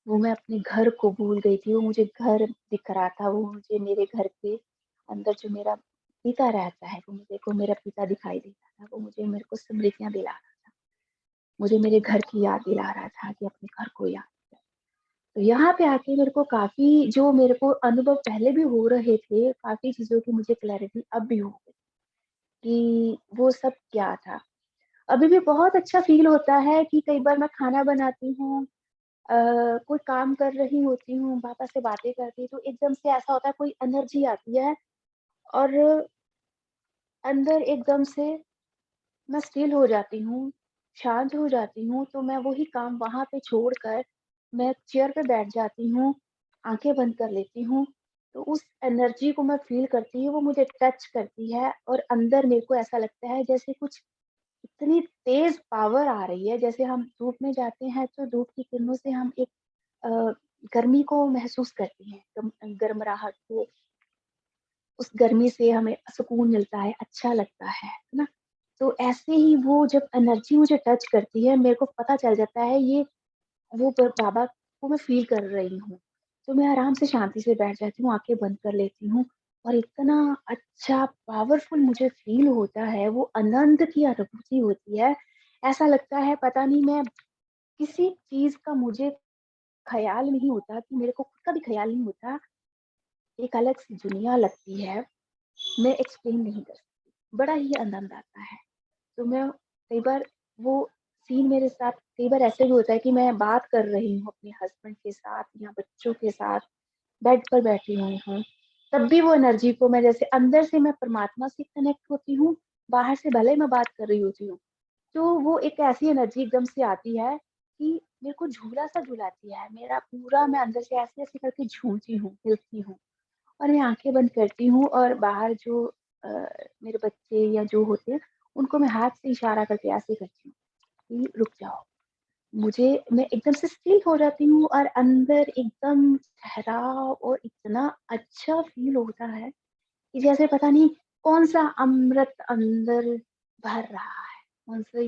वो मैं अपने घर को भूल गई थी, वो मुझे घर दिख रहा था, वो मुझे मेरे घर के अंदर जो मेरा पिता रहता है, वो मुझे को मेरा पिता दिखाई देता था, वो मुझे मेरे को स्मृतियाँ दिला रहा था, मुझे मेरे घर की याद दिला रहा था कि अपने घर को याद कर। तो यहाँ पे आके मेरे को काफ़ी जो मेरे को अनुभव पहले भी हो रहे थे, काफ़ी चीज़ों की मुझे क्लैरिटी अब भी हो गई कि वो सब क्या था। अभी भी बहुत अच्छा फ़ील होता है कि कई बार मैं खाना बनाती हूँ, कोई काम कर रही होती हूँ, पापा से बातें करती तो एकदम से ऐसा होता है कोई एनर्जी आती है और अंदर एकदम से मैं स्टिल हो जाती हूँ, शांत हो जाती हूँ, तो मैं वही काम वहाँ पे छोड़कर मैं चेयर पे बैठ जाती हूँ, आँखें बंद कर लेती हूँ, तो उस एनर्जी को मैं फ़ील करती हूँ, वो मुझे टच करती है और अंदर मेरे को ऐसा लगता है जैसे कुछ इतनी तेज़ पावर आ रही है, जैसे हम धूप में जाते हैं तो धूप की किरणों से हम एक अ, गर्मी को महसूस करते हैं, गर्मराहट को, उस गर्मी से हमें सुकून मिलता है, अच्छा लगता है ना? तो ऐसे ही वो जब एनर्जी मुझे टच करती है, मेरे को पता चल जाता है ये वो बाबा को मैं फ़ील कर रही हूँ। तो मैं आराम से शांति से बैठ जाती हूँ, आँखें बंद कर लेती हूँ और इतना अच्छा पावरफुल मुझे फ़ील होता है, वो आनंद की अनुभूति होती है। ऐसा लगता है पता नहीं, मैं किसी चीज़ का मुझे ख़्याल नहीं होता कि मेरे को खुद का भी ख़्याल नहीं होता, एक अलग सी दुनिया लगती है, मैं एक्सप्लेन नहीं कर सकती, बड़ा ही आनंद आता है। तो मैं कई बार वो सीन मेरे साथ कई बार ऐसे भी होता है कि मैं बात कर रही हूँ अपने हस्बैंड के साथ या बच्चों के साथ, बेड पर बैठी हुई हूँ, तब भी वो एनर्जी को मैं जैसे अंदर से मैं परमात्मा से कनेक्ट होती हूँ, बाहर से भले ही मैं बात कर रही होती हूँ, तो वो एक ऐसी एनर्जी एकदम से आती है कि मेरे को झूला-सा झुलाती है, मेरा पूरा मैं अंदर से ऐसे-ऐसे करके झूमती हूँ, हिलती हूँ और मैं आँखें बंद करती हूँ और बाहर जो अ, मेरे बच्चे या जो होते हैं, उनको मैं हाथ से इशारा करके ऐसे करती हूँ कि रुक जाओ, मैं एकदम से स्टिल हो जाती हूँ और अंदर एकदम ठहराव और इतना अच्छा फील होता है कि जैसे पता नहीं कौन-सा अमृत अंदर भर रहा है, कौन-सी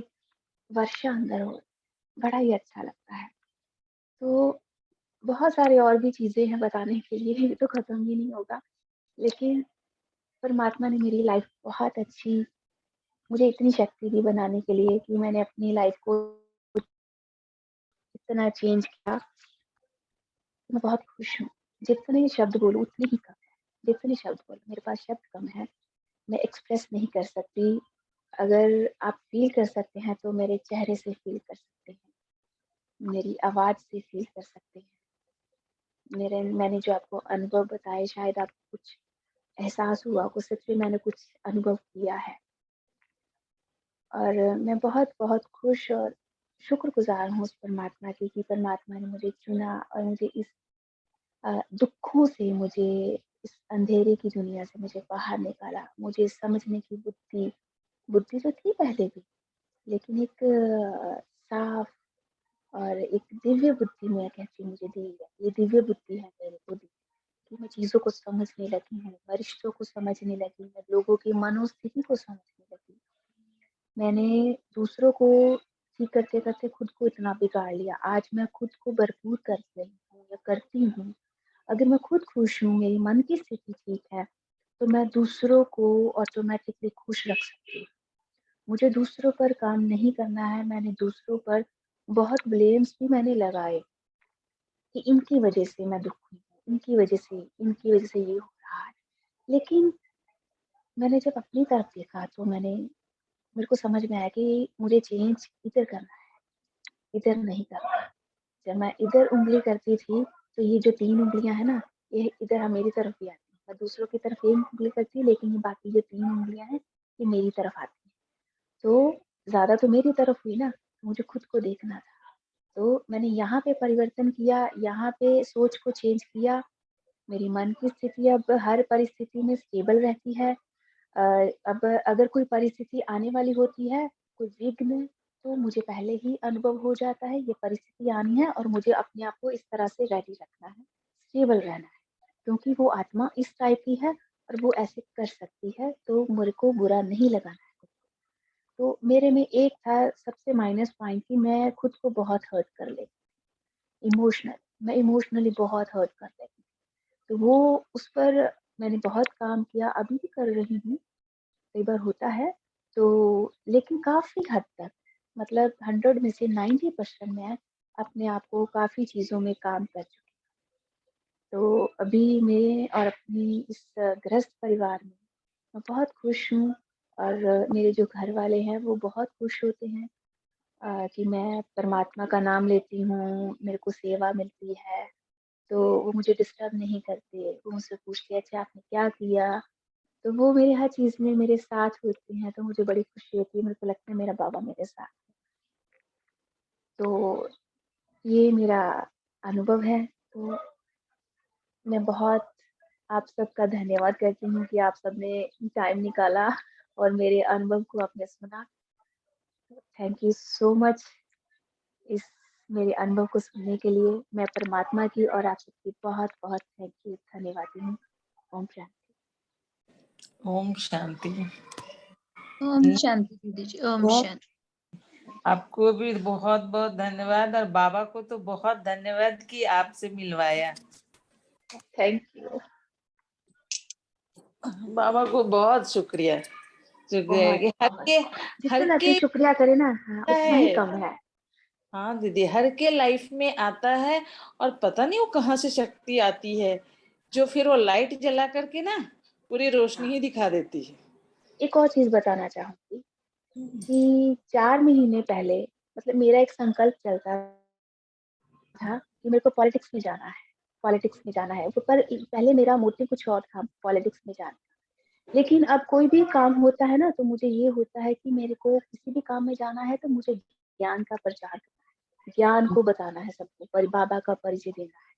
वर्षा अंदर हो, बड़ा ही अच्छा लगता है। तो बहुत सारी और भी चीज़ें हैं बताने के लिए, ये तो खत्म ही नहीं होगा। लेकिन परमात्मा ने मेरी लाइफ बहुत अच्छी मुझे इतनी शक्ति दी बनाने के लिए कि मैंने अपनी लाइफ को इतना चेंज किया, मैं बहुत खुश हूँ। जितने शब्द बोलूँ उतने ही कम है, जितने शब्द बोलूँ मेरे पास शब्द कम है, मैं एक्सप्रेस नहीं कर सकती। अगर आप फ़ील कर सकते हैं तो मेरे चेहरे से फ़ील कर सकते हैं, मेरी आवाज़ से फ़ील कर सकते हैं। मैंने जो आपको अनुभव बताए शायद आपको कुछ एहसास हुआ हो, सच में मैंने कुछ अनुभव किया है। और मैं बहुत-बहुत खुश और शुक्रगुज़ार हूँ उस परमात्मा की कि परमात्मा ने मुझे चुना और मुझे इस दुःखों से मुझे इस अंधेरे की दुनिया से मुझे बाहर निकाला। मुझे समझने की बुद्धि बुद्धि तो थी पहले भी, लेकिन एक साफ और एक दिव्य बुद्धि मैं कहती हूँ मुझे दी है। ये दिव्य बुद्धि है मेरे को दी कि मैं चीज़ों को समझने लगी हूँ, मैं रिश्तों को समझने लगी, मैं लोगों की मनोस्थिति को समझने लगी। मैंने दूसरों को ठीक करते-करते खुद को इतना बिगाड़ लिया। आज मैं खुद को भरपूर कर रही हूँ या करती हूँ। अगर मैं खुद खुश हूँ, मेरी मन की स्थिति ठीक है, तो मैं दूसरों को ऑटोमैटिकली खुश रख सकती हूँ। मुझे दूसरों पर काम नहीं करना है, मैंने दूसरों पर बहुत ब्लेम्स भी मैंने लगाए कि इनकी वज़ह से मैं दुखी हूँ, इनकी वज़ह से ये हो रहा है। लेकिन मैंने जब अपनी तरफ देखा तो मेरे को समझ में आया कि मुझे चेंज इधर करना है, इधर नहीं करना। जब मैं इधर उँगली करती थी, तो ये जो 3 उँगलियाँ हैं ना, ये इधर मेरी तरफ भी आती हैं। मैं दूसरों की तरफ 1 उँगली करती हूँ, लेकिन ये बाकी जो 3 उँगलियाँ हैं, ये मेरी तरफ आती हैं। तो ज़्यादा तो मेरी तरफ हुई ना, मुझे खुद को देखना था। तो मैंने यहाँ पे परिवर्तन किया, यहाँ पे सोच को चेंज किया। मेरी मन की स्थिति अब हर परिस्थिति में स्टेबल रहती है। अब अगर कोई परिस्थिति आने वाली होती है, कोई विघ्न, तो मुझे पहले ही अनुभव हो जाता है, ये परिस्थिति आनी है और मुझे अपने आप को इस तरह से रेडी रखना है, स्टेबल रहना है। क्योंकि वो आत्मा इस टाइप की है और वो ऐसे कर सकती है, तो मेरे को बुरा नहीं लगाना है खुद को। तो मेरे में एक था सबसे माइनस पॉइंट कि मैं खुद को बहुत हर्ट कर लेती इमोशनल मैं इमोशनली बहुत हर्ट कर लेती। तो वो उस पर मैंने बहुत काम किया, अभी भी कर रही हूँ। कई बार होता है तो लेकिन काफ़ी हद तक मतलब 100 में से 90% मैं अपने आप को काफ़ी चीज़ों में काम कर चुकी हूँ। तो अभी मैं और अपनी इस गृहस्थ परिवार में मैं बहुत खुश हूँ और मेरे जो घर वाले हैं वो बहुत खुश होते हैं कि मैं परमात्मा का नाम लेती हूँ, मेरे को सेवा मिलती है, तो वो मुझे डिस्टर्ब नहीं करते। वो मुझसे पूछते हैं, "अच्छा आपने क्या किया?" तो वो मेरे हर चीज़ में मेरे साथ होते हैं, तो मुझे बड़ी खुशी होती है, मेरे को लगता है मेरा बाबा मेरे साथ है। तो ये मेरा अनुभव है, तो मैं बहुत आप सबका धन्यवाद करती हूँ कि आप सबने टाइम निकाला और मेरे अनुभव को आपने सुना। थैंक यू सो मच इस मेरे अनुभव को सुनने के लिए। मैं परमात्मा की और आप सबकी बहुत-बहुत थैंक यू धन्यवादी हूँ। ओम शांति। ओम शांति। ओम शांति दीदी जी, ओम ओम शांति। आपको भी बहुत बहुत धन्यवाद और बाबा को तो बहुत धन्यवाद कि आपसे मिलवाया। Thank you. बाबा को बहुत शुक्रिया बहुत, कि हर बहुत, के बहुत। हर जितना के भी शुक्रिया करे ना हाँ, उतना ही है। कम है। हाँ दीदी, हर के लाइफ में आता है और पता नहीं वो कहाँ से शक्ति आती है जो फिर वो लाइट जला करके ना पूरी रोशनी ही दिखा देती है। एक और चीज़ बताना चाहूँगी कि 4 महीने पहले मतलब मेरा एक संकल्प चलता था कि मेरे को पॉलिटिक्स में जाना है, पॉलिटिक्स में जाना है। तो पर पहले मेरा मोटिव कुछ और था पॉलिटिक्स में जाने का। लेकिन अब कोई भी काम होता है ना, तो मुझे ये होता है कि मेरे को किसी भी काम में जाना है तो मुझे ज्ञान का प्रचार करना है, ज्ञान को बताना है सबको, बाबा का परिचय देना है।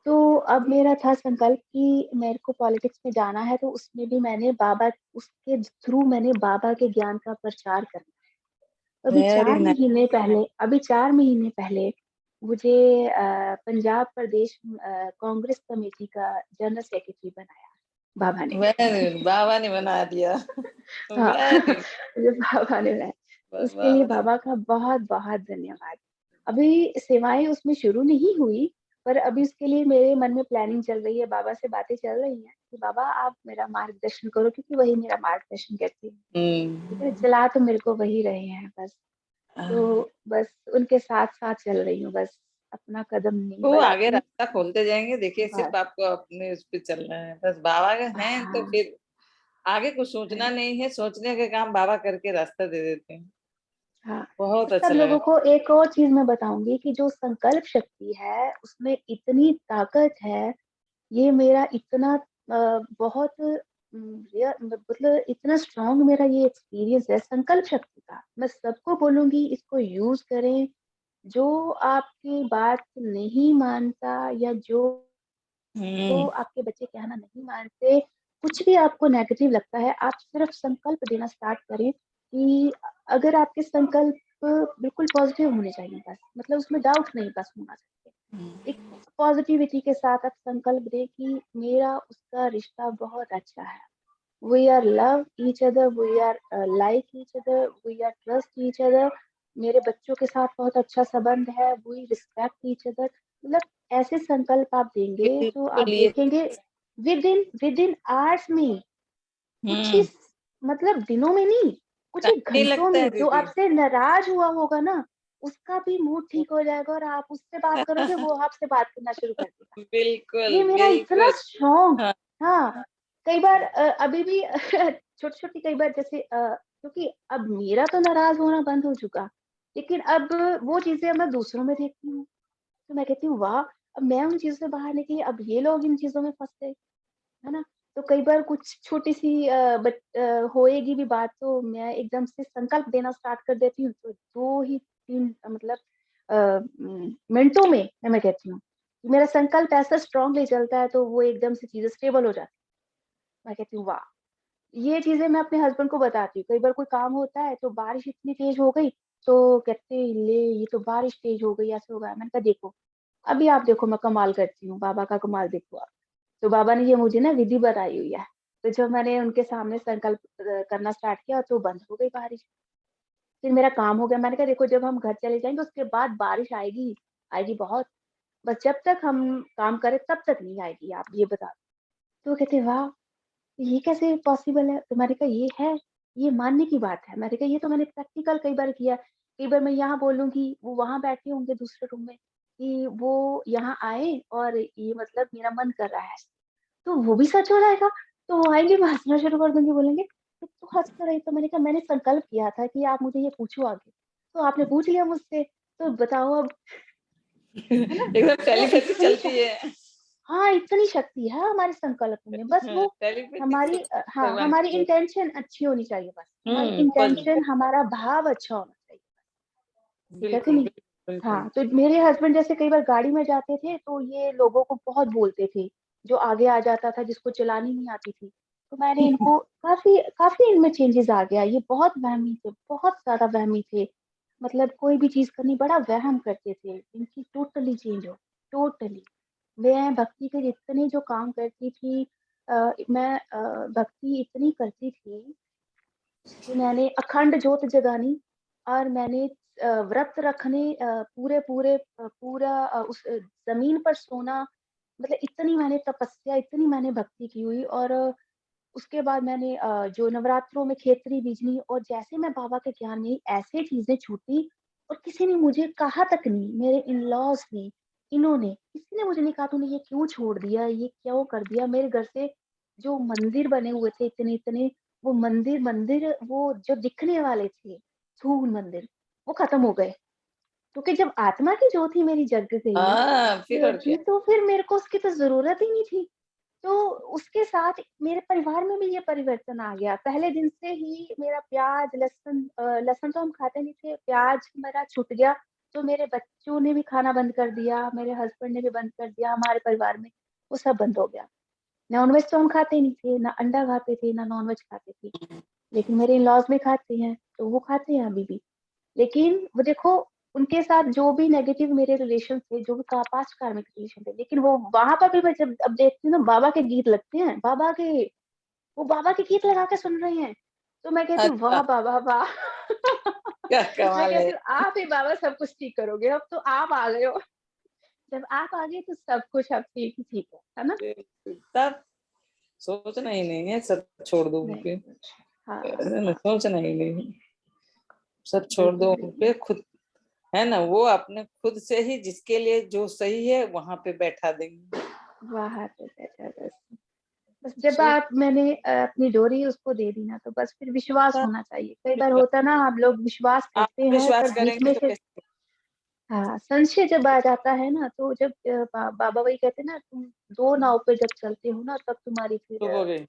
तो अब मेरा था संकल्प कि मेरे को पॉलिटिक्स में जाना है, तो उसमें भी मैंने उसके थ्रू मैंने बाबा के ज्ञान का प्रचार करना है। अभी वेरी 4 नाइस। महीने पहले अभी 4 महीने पहले मुझे पंजाब प्रदेश कांग्रेस कमेटी का जनरल सेक्रेटरी बनाया बाबा ने। वेरी, बाबा ने बना दिया। हाँ वेरी, मुझे बाबा ने बनाया, बस उसके लिए बाबा ने। बाबा का बहुत बहुत धन्यवाद। अभी सेवाएं उसमें शुरू नहीं हुई, पर अभी उसके लिए मेरे मन में प्लानिंग चल रही है, बाबा से बातें चल रही हैं कि बाबा आप मेरा मार्गदर्शन करो, क्योंकि वही मेरा मार्गदर्शन करती है। ठीक है, चला तो मेरे को वही रहे हैं बस, तो बस उनके साथ साथ चल रही हूँ, बस अपना कदम नहीं वो आगे बढ़ाती। रास्ता खोलते जाएंगे, देखिए बस सिर्फ आपको अपने उस पे चलना है, बस बाबा के हैं तो हाँ, फिर आगे कुछ सोचना नहीं है, सोचने के काम बाबा करके रास्ता दे देते हैं। हाँ। बहुत सब अच्छा लगा। लोगों को एक और चीज मैं बताऊंगी कि जो संकल्प शक्ति है उसमें इतनी ताकत है। ये मेरा इतना बहुत मतलब इतना स्ट्रांग मेरा ये एक्सपीरियंस है संकल्प शक्ति का। मैं सबको बोलूंगी इसको यूज करें। जो आपकी बात नहीं मानता या जो आपके बच्चे कहना नहीं मानते, कुछ भी आपको नेगेटिव लगता है, आप सिर्फ संकल्प देना स्टार्ट करें कि अगर आपके संकल्प बिल्कुल पॉजिटिव होने चाहिए, बस मतलब उसमें डाउट नहीं बस होना चाहिए। एक पॉजिटिविटी के साथ आप संकल्प दें कि मेरा उसका रिश्ता बहुत अच्छा है। We are love each other, we are like each other, we are trust each other. मेरे बच्चों के साथ बहुत अच्छा संबंध है, वी रिस्पेक्ट ईच अदर। मतलब ऐसे संकल्प आप देंगे तो आप बिल्कुल ये। देखेंगे विद इन आवर्स में, कुछ ही हम्म। मतलब दिनों में नहीं, कुछ ही टाइम नहीं घंटों लगता है में जो दीदी। आपसे नाराज हुआ होगा ना, उसका भी मूड ठीक हो जाएगा और आप उससे बात करोगे, वो आपसे बात करना शुरू कर देगा। बिल्कुल ये मेरा इतना बिल्कुल। स्ट्रॉन्ग। हाँ। हाँ, कई बार अभी भी छोटी छोटी कई बार जैसे क्योंकि अब मेरा तो नाराज होना बंद हो चुका, लेकिन अब वो चीजें मैं दूसरों में देखती हूँ, तो मैं कहती हूँ वाह, अब मैं उन चीजों से बाहर निकली, अब ये लोग इन चीजों में फंस गए, है ना। तो कई बार कुछ छोटी सी होएगी भी बात, तो मैं एकदम से संकल्प देना स्टार्ट कर देती हूँ, तो 2 ही 3 मतलब मिनटों में मैं कहती हूँ कि मेरा संकल्प ऐसा स्ट्रांगली चलता है, तो वो एकदम से चीजें स्टेबल हो जाती है। मैं कहती हूँ वाह। ये चीजें मैं अपने हस्बैंड को बताती हूँ, कई बार कोई काम होता है तो बारिश इतनी तेज हो गई, तो कहते ले ये तो बारिश तेज हो गई, ऐसे हो गया। मैंने कहा देखो, अभी आप देखो मैं कमाल करती हूँ, बाबा का कमाल देखो आप। तो बाबा ने ये मुझे ना विधि बताई हुई है, तो जब मैंने उनके सामने संकल्प करना स्टार्ट किया तो बंद हो गई बारिश। फिर मेरा काम हो गया। मैंने कहा देखो, जब हम घर चले जाएंगे उसके बाद बारिश आएगी, आएगी बहुत, बस जब तक हम काम करें तब तक नहीं आएगी, आप ये बता दो। तो वो कहते वाह, ये कैसे पॉसिबल है। तो मैंने कहा ये है, ये मानने की बात है। मैंने कहा ये तो मैंने प्रैक्टिकल कई बार किया। कई बार मैं यहाँ बोलूंगी, वो वहां बैठे होंगे दूसरे रूम में, कि वो यहाँ आए और ये मतलब मेरा मन कर रहा है, तो वो भी सच हो जाएगा। तो वो आएंगे, मैं हंसना शुरू कर दूंगी, बोलेंगे तो तू हंस क्यों रही। तो मैंने कहा मैंने संकल्प किया था कि आप मुझे ये पूछो आगे, तो आपने पूछ लिया मुझसे, तो बताओ अब, है ना। एकदम तो टेलीपैथी इतनी चलती है। हाँ, इतनी शक्ति है हमारे संकल्प में, बस वो टेलीपैथी हमारी से हाँ, भगवान हमारी की। इंटेंशन अच्छी होनी चाहिए, बस हमारी बस इंटेंशन, हमारा भाव अच्छा होना चाहिए, ठीक है कि बिल्कुल नहीं। बिल्कुल बिल्कुल। हाँ, तो मेरे हस्बैंड जैसे कई बार गाड़ी में जाते थे तो ये लोगों को बहुत बोलते थे, जो आगे आ जाता था जिसको चलानी नहीं आती थी। तो मैंने इनको काफी काफी इनमें चेंजेस आ गया। ये बहुत वहमी थे, बहुत ज्यादा वहमी थे, मतलब कोई भी चीज करनी बड़ा वहम करते थे। इनकी टोटली चेंज हो, टोटली। मैं भक्ति के जितने जो काम करती थी, मैं भक्ति इतनी करती थी कि मैंने अखंड ज्योत जगानी, और मैंने व्रत रखने, पूरे पूरे पूरा उस जमीन पर सोना, मतलब इतनी मैंने तपस्या, इतनी मैंने भक्ति की हुई। और उसके बाद मैंने जो नवरात्रों में खेतरी बीजनी, और जैसे मैं बाबा के ज्ञान में ऐसे चीजें छूटी, और किसी ने मुझे कहा तक नहीं, मेरे इन लॉज ने, इन्होंने, किसी ने मुझे नहीं कहा तूने ये क्यों छोड़ दिया, ये क्यों कर दिया। मेरे घर से जो मंदिर बने हुए थे इतने इतने, वो मंदिर मंदिर वो जो दिखने वाले थे, स्थूल मंदिर, वो खत्म हो गए, क्योंकि जब आत्मा की ज्योति मेरी जग गई, हाँ फिर और क्या। तो फिर मेरे को उसकी तो जरूरत ही नहीं थी। तो उसके साथ मेरे परिवार में भी ये परिवर्तन आ गया। पहले दिन से ही मेरा प्याज लहसुन, लहसुन तो हम खाते नहीं थे, प्याज मेरा छूट गया। तो मेरे बच्चों ने भी खाना बंद कर दिया, मेरे हस्बैंड ने भी बंद कर दिया, हमारे परिवार में वो सब बंद हो गया। नॉनवेज तो हम खाते ही नहीं थे, ना अंडा खाते थे, ना नॉनवेज खाते थे, लेकिन मेरे इन लॉज में खाते हैं, तो वो खाते हैं अभी भी। लेकिन वो देखो उनके साथ जो भी नेगेटिव मेरे रिलेशन थे, जो भी पास्ट कार्मिक रिलेशन थे, लेकिन वो वहां पर भी मैं जब अब देखती हूँ ना, बाबा के गीत लगते हैं, वो बाबा के गीत लगा के सुन रही हैं, तो मैं कहती हूँ अच्छा, वाह बाबा वाह। क्या मैं कमाल कहती है। हूँ आप ही बाबा सब कुछ ठीक करोगे, अब तो आप आ गए हो, जब आप आ गए तो सब कुछ अब ठीक है ना? तब सोचना ही नहीं है, सब छोड़ दो नहीं उनपे, हाँ सोचना ही नहीं, सब छोड़ दो बिल्कुल उनपे खुद, है ना, वो अपने खुद से ही जिसके लिए जो सही है वहां पे बैठा देंगे। वहां पे बैठा बस जब आप मैंने अपनी डोरी उसको दे दी ना, तो बस फिर विश्वास होना चाहिए। कई बार होता ना, आप लोग विश्वास आप करते हैं पर विश्वास बीच करेंगे में तो से कैसे हाँ संशय जब आ जाता है ना, तो जब बाबा वही कहते हैं ना, तुम दो नाव पे जब चलते हो ना, तब तुम्हारी फिर डूबोगे।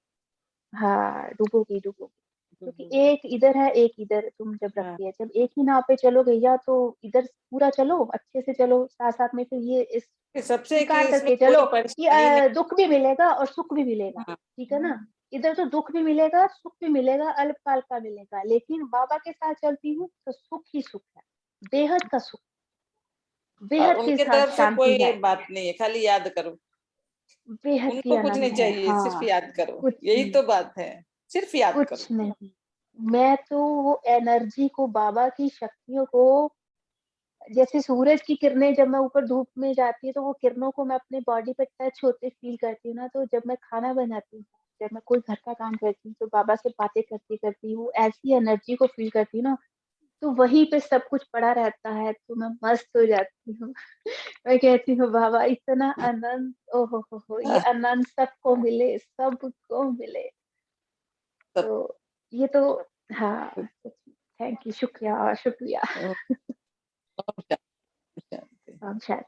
हाँ डूबोगी क्योंकि एक इधर है एक इधर, तुम जब हाँ, रखती है, जब एक ही नाव पे चलोगे या तो इधर पूरा चलो अच्छे से चलो, साथ साथ में फिर ये इस कि सबसे कि स्वीकार इसमें करके कोई चलो कि परेशानी नहीं। दुख भी मिलेगा और सुख भी मिलेगा, हाँ, ठीक है ना? इधर तो दुख भी मिलेगा सुख भी मिलेगा, अल्पकाल का मिलेगा, लेकिन बाबा के साथ चलती हूँ तो सुख ही सुख है, बेहद का सुख, और बेहद की उनके तरफ से शांति कोई है, बात नहीं है, खाली याद करो, बेहद की उनको कुछ आनंद नहीं है। चाहिए, सिर्फ हाँ याद करो, कुछ यही नहीं, तो बात है, सिर्फ याद कुछ करो। नहीं। मैं तो वो एनर्जी को, बाबा की शक्तियों को, जैसे सूरज की किरणें जब मैं ऊपर धूप में जाती है, तो वो किरणों को मैं अपने बॉडी पे टच होते फील करती हूँ ना, तो जब मैं खाना बनाती हूँ, जब मैं कोई घर का काम करती हूँ, तो बाबा से बातें करती करती हूँ ऐसी एनर्जी को फील करती हूँ ना, तो वहीं पे सब कुछ पड़ा रहता है, तो मैं मस्त हो जाती हूँ। मैं कहती हूँ बाबा इतना आनंद, हो ये आनंद सबको मिले, सबको मिले। सब तो ये तो हाँ, थैंक यू, शुक्रिया शुक्रिया। हम शायद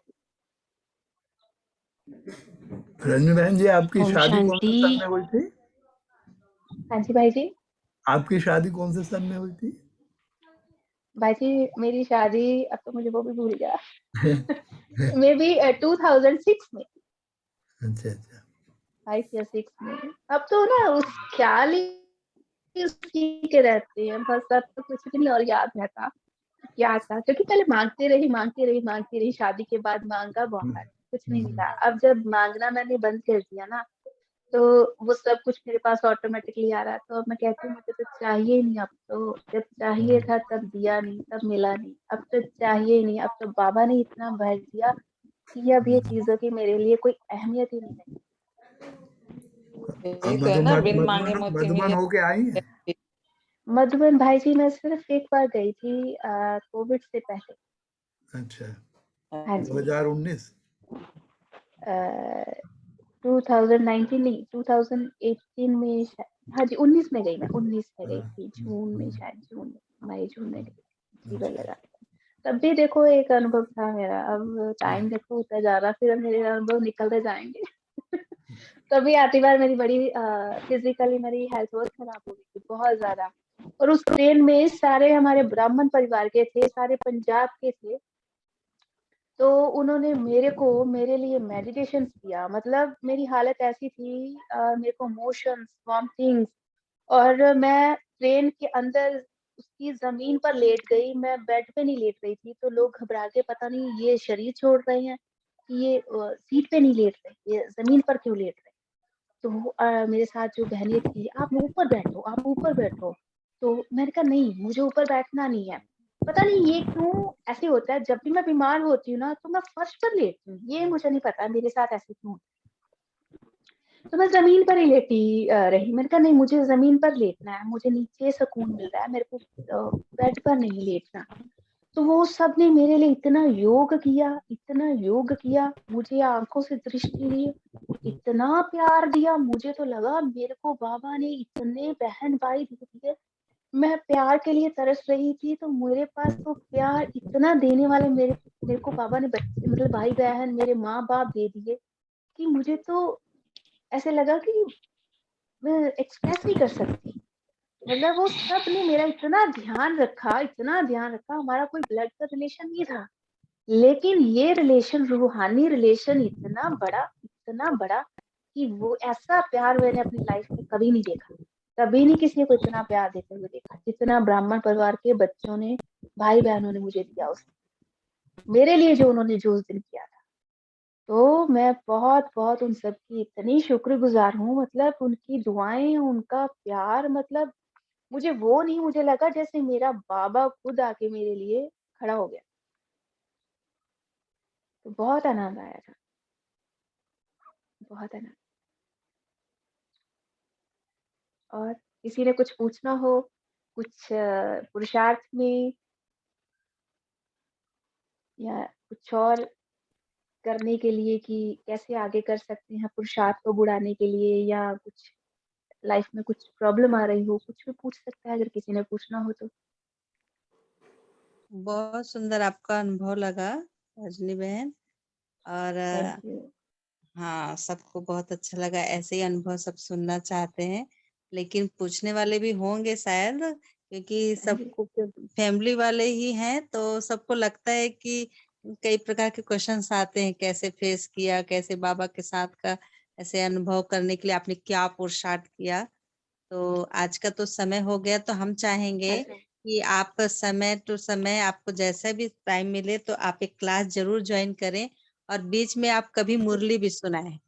रजनी बहन जी, आपकी ओम शादी कौन से सन शांति। में हुई थी? हाँ जी भाई जी। आपकी शादी कौन से सन में हुई थी? भाई जी मेरी शादी, अब तो मुझे वो भी भूल गया। मे बी 2006 में, अच्छा अच्छा। 5 या 6 में। अब तो ना उस ख्याल ही उसी के रहते हैं बस, अब तो कुछ भी नहीं और याद रहता क्या था, क्योंकि पहले मांगती रही, शादी के बाद मांगा बहुत, कुछ नहीं मिला। अब जब मांगना मैंने बंद कर दिया ना, तो वो सब कुछ मेरे पास ऑटोमेटिकली आ रहा है, तो अब मैं कहती हूँ मुझे तो चाहिए ही नहीं, अब तो जब चाहिए था तब दिया नहीं, तब मिला नहीं, अब तो चाहिए ही नहीं, अब तो बाबा ने इतना भर दिया कि अब ये चीजों की मेरे लिए कोई अहमियत ही नहीं है। यही अब तो है ना, बिन मांगे मधुबन मोती मधुबन मिले। होके आई हैं? मधुबन भाई जी मैं सिर्फ एक बार गई थी कोविड से पहले। अच्छा। हाँ जी 2019? 2019 नहीं, 2018 में हाँ जी 19 में गई, मैं 19 में गई थी, जून में, शायद जून में, मई जून में गई थी वगैरह। तब भी देखो एक अनुभव था मेरा, अब टाइम देखो होता जा रहा, फिर अब मेरे अनुभव निकलते जाएंगे। तभी आती बार मेरी बड़ी फिजिकली मेरी हेल्थ बहुत खराब हो गई थी, बहुत ज्यादा। और उस ट्रेन में सारे हमारे ब्राह्मण परिवार के थे, सारे पंजाब के थे, तो उन्होंने मेरे लिए मेडिटेशन किया, मतलब मेरी हालत ऐसी थी, मेरे को मोशंस वॉमिटिंग्स, और मैं ट्रेन के अंदर उसकी जमीन पर लेट गई, मैं बेड पे नहीं लेट रही थी, तो लोग घबरा के पता नहीं ये शरीर छोड़ रहे हैं कि ये सीट पे नहीं लेट रहे, ये जमीन पर क्यों लेट रहे। तो मेरे साथ जो बहनें थी, आप ऊपर बैठो, आप ऊपर बैठो, तो मैंने कहा नहीं मुझे ऊपर बैठना नहीं है। पता नहीं ये क्यों ऐसे होता है, जब भी मैं बीमार होती हूँ ना, तो मैं फर्श पर लेटती हूँ, ये मुझे नहीं पता मेरे साथ ऐसे क्यों। तो मैं जमीन पर ही लेटी रही, मैंने कहा नहीं मुझे जमीन पर लेटना है, मुझे नीचे सुकून मिल रहा है, मेरे को बेड पर नहीं लेटना। तो वो सब ने मेरे लिए इतना योग किया, इतना योग किया, मुझे आंखों से दृष्टि दी, इतना प्यार दिया, मुझे तो लगा मेरे को बाबा ने इतने बहन भाई दिए। मैं प्यार के लिए तरस रही थी, तो मेरे पास तो प्यार इतना देने वाले मेरे मेरे को बाबा ने बच्चे, मतलब भाई बहन, मेरे माँ बाप दे दिए, कि मुझे तो ऐसे लगा कि मैं एक्सप्रेस नहीं कर सकती। मतलब वो सब ने मेरा इतना ध्यान रखा, इतना ध्यान रखा, हमारा कोई ब्लड का रिलेशन नहीं था, लेकिन ये रिलेशन, रूहानी रिलेशन इतना बड़ा कि वो ऐसा प्यार मैंने अपनी लाइफ में कभी नहीं देखा, कभी नहीं किसी को इतना प्यार देते हुए देखा, जितना ब्राह्मण परिवार के बच्चों ने भाई बहनों ने मुझे दिया उस मेरे लिए जो उन्होंने जो उस दिन किया था। तो मैं बहुत बहुत उन सब की इतनी शुक्रगुजार हूँ, मतलब उनकी दुआएं, उनका प्यार, मतलब मुझे लगा जैसे मेरा बाबा खुद आके मेरे लिए खड़ा हो गया। तो बहुत आनंद आया था, बहुत आनंद। और किसी ने कुछ पूछना हो, कुछ पुरुषार्थ में या कुछ और करने के लिए कि कैसे आगे कर सकते हैं पुरुषार्थ को बढ़ाने के लिए, या कुछ लाइफ में कुछ प्रॉब्लम आ रही हो, कुछ भी पूछ सकता है अगर किसी ने पूछना हो तो। बहुत सुंदर आपका अनुभव लगा रजनी बहन। और थैंक यू। हाँ, सबको बहुत अच्छा लगा, ऐसे ही अनुभव सब सुनना चाहते हैं। लेकिन पूछने वाले भी होंगे शायद, क्योंकि हाँ जी, सबको फैमिली वाले ही हैं, तो सबको लगता है कि कई प्रकार के क्वेश्चंस आते हैं, कैसे फेस किया, कैसे बाबा के साथ का ऐसे अनुभव करने के लिए आपने क्या पुरुषार्थ किया। तो आज का तो समय हो गया, तो हम चाहेंगे हाँ जी, कि आप समय टू समय आपको जैसा भी टाइम मिले तो आप एक क्लास जरूर ज्वाइन करें, और बीच में आप कभी मुरली भी सुनाएं।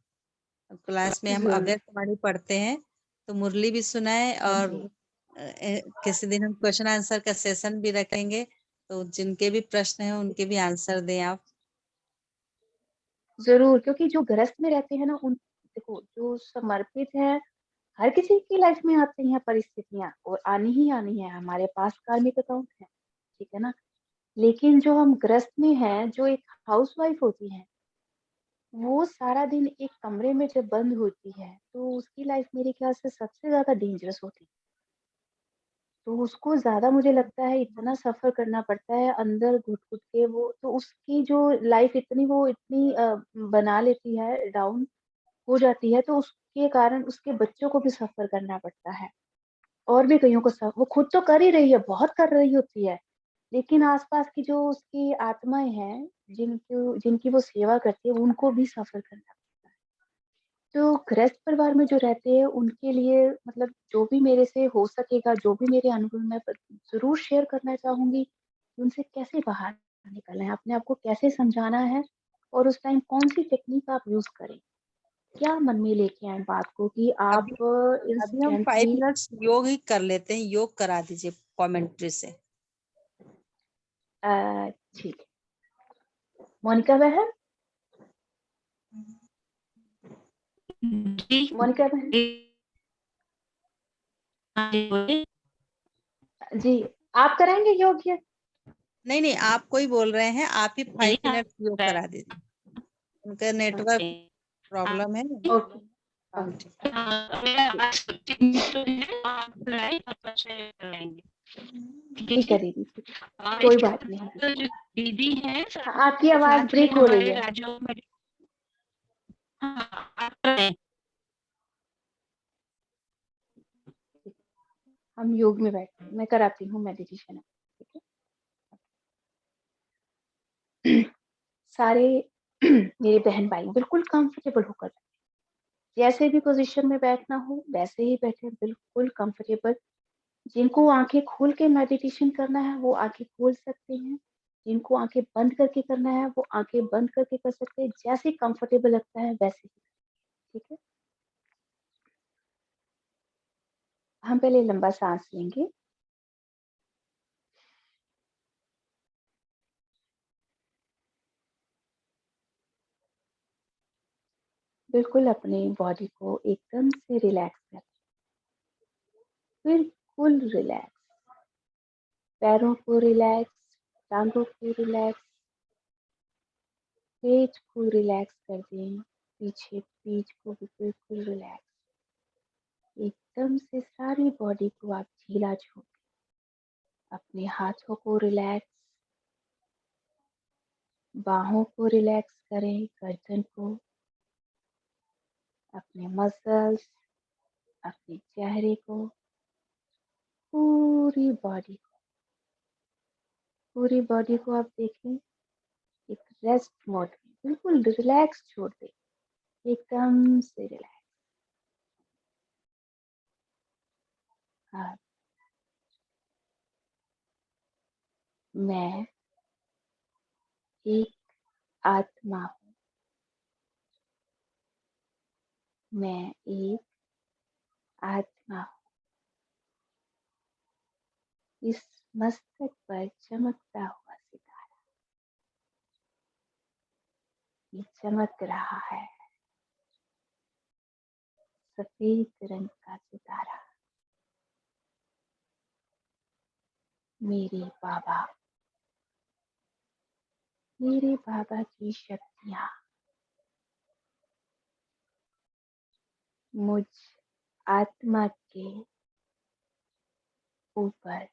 क्लास में हम जरूर। अव्यक्त वाणी पढ़ते हैं, तो मुरली भी सुनाएं। हाँ और जी, किसी दिन हम क्वेश्चन आंसर का सेशन भी रखेंगे, तो जिनके भी प्रश्न हैं उनके भी आंसर दें आप। जरूर, क्योंकि जो गृहस्थ में रहते हैं ना, उन देखो जो समर्पित है, हर किसी की लाइफ में आती हैं परिस्थितियां, और आनी ही आनी है, हमारे पास कार्मिक अकाउंट है, ठीक है ना। लेकिन जो हम गृहस्थ में हैं, जो एक हाउस वाइफ होती है, वो सारा दिन एक कमरे में जब बंद होती है, तो उसकी लाइफ मेरे ख्याल से सबसे ज्यादा डेंजरस होती है। तो उसको ज़्यादा मुझे लगता है इतना सफ़र करना पड़ता है अंदर घुट-घुट के, वो तो उसकी जो लाइफ़ इतनी बना लेती है, डाउन हो जाती है, तो उसके कारण उसके बच्चों को भी सफ़र करना पड़ता है। और भी कइयों को स वो खुद तो कर ही रही है, बहुत कर रही होती है, लेकिन आस-पास की जो उसकी आत्माएँ हैं, जिनकी वो सेवा करती है, उनको भी सफ़र करना पड़ता है। तो गृहस्थ परिवार में जो रहते हैं उनके लिए, मतलब जो भी मेरे से हो सकेगा, जो भी मेरे अनुभव मैं ज़रूर शेयर करना चाहूँगी कि उनसे कैसे बाहर निकलना है, अपने आप को कैसे समझाना है, और उस टाइम कौन-सी टेक्निक आप यूज़ करें। क्या मन में लेके आएँ बात को कि आप अभी अभी हम 5 इंस्टेंटली मिनट्स योग ही कर लेते हैं, योग करा दीजिए कमेंट्री से। ठीक है। मोनिका बहन, जी, मोनिका बहन, हाँ जी, बोलिए। नहीं जी, आप कराएँगे योग ये? नहीं, आप कोई बोल रहे हैं, आप ही 5 नहीं, मिनट्स योग करा दीजिए। उनका नेटवर्क ओके। प्रॉब्लम है। ओके, हाँ, ओके, ठीक। हाँ, मेरा आज मीटिंग तो है, आप बुलाएं, आप अच्छे कराएंगे, ठीक है ठीक है जी। दीदी, ठीक है, और कोई इसके बात नहीं है। साथ जो दीदी है, हाँ, आपकी आवाज़ साथ में ब्रेक हो रही हमारे है। राजयोग में, हाँ, आप कराएं। हम योग में बैठते हैं, मैं कराती हूँ मेडिटेशन, ठीक है? सारे मेरे बहन भाई बिल्कुल कंफर्टेबल होकर, जैसे भी पोजीशन में बैठना हो वैसे ही बैठे, बिल्कुल कंफर्टेबल। जिनको आंखें खोल के मेडिटेशन करना है वो आंखें खोल सकते हैं, जिनको आंखें बंद करके करना है वो आंखें बंद करके कर सकते हैं, जैसे कंफर्टेबल लगता है वैसे ही, ठीक है। हम पहले लंबा सांस लेंगे, बिल्कुल अपने बॉडी को एकदम से रिलैक्स करें, बिल्कुल रिलैक्स, पैरों को रिलैक्स, टांगों को रिलैक्स, पेट को रिलैक्स कर दें, पीछे पीठ को भी बिल्कुल रिलैक्स, एकदम से सारी बॉडी को आप ढीला छोड़, अपने हाथों को रिलैक्स, बाहों को रिलैक्स करें, गर्दन को, अपने मसल्स, अपने चेहरे को, पूरी बॉडी को आप देखें, एक रेस्ट मोड में बिल्कुल रिलैक्स छोड़ दें, एकदम से रिलैक्स। हाँ, मैं एक आत्मा हूँ। मैं एक आत्मा हूँ। इस मस्तक पर चमकता हुआ सितारा, ये चमक रहा है, सफेद रंग का सितारा। मेरे बाबा की शक्तियाँ मुझ आत्मा के ऊपर,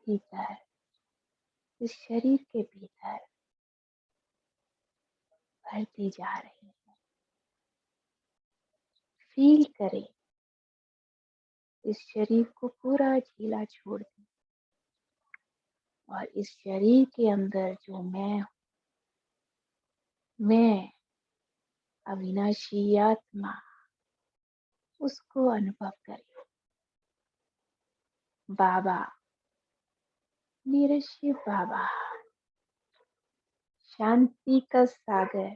भीतर, इस शरीर के भीतर भरती जा रही है। फील करें, इस शरीर को पूरा ढीला छोड़ दें और इस शरीर के अंदर जो मैं अविनाशी आत्मा, उसको अनुभव करें। बाबा, मेरे शिव बाबा, शांति का सागर,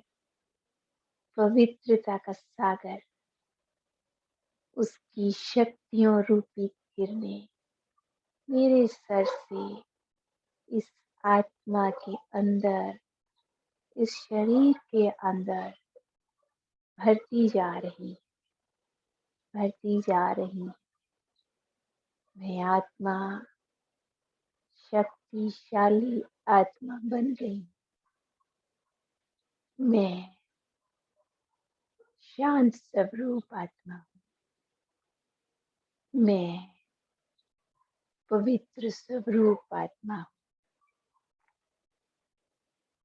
पवित्रता का सागर, उसकी शक्तियों रूपी किरणें मेरे सर से इस आत्मा के अंदर, इस शरीर के अंदर भरती जा रही, भरती जा रही। मैं आत्मा शक्तिशाली आत्मा बन गई। मैं शांत स्वरूप आत्मा हूँ। मैं पवित्र स्वरूप आत्मा हूँ।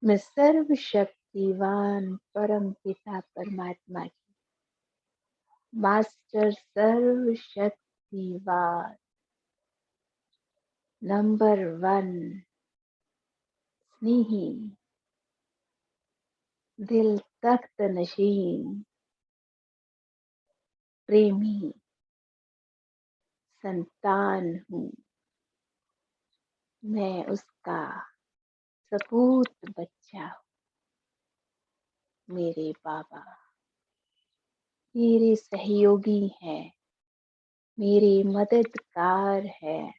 मैं सर्वशक्तिवान परम पिता परमात्मा की मास्टर, सर्वशक्तिवान नंबर 1 स्नेही, दिल तख्त नशीन, प्रेमी संतान हूँ। मैं उसका सपूत बच्चा हूँ। मेरे बाबा मेरे सहयोगी हैं, मेरे मददगार हैं,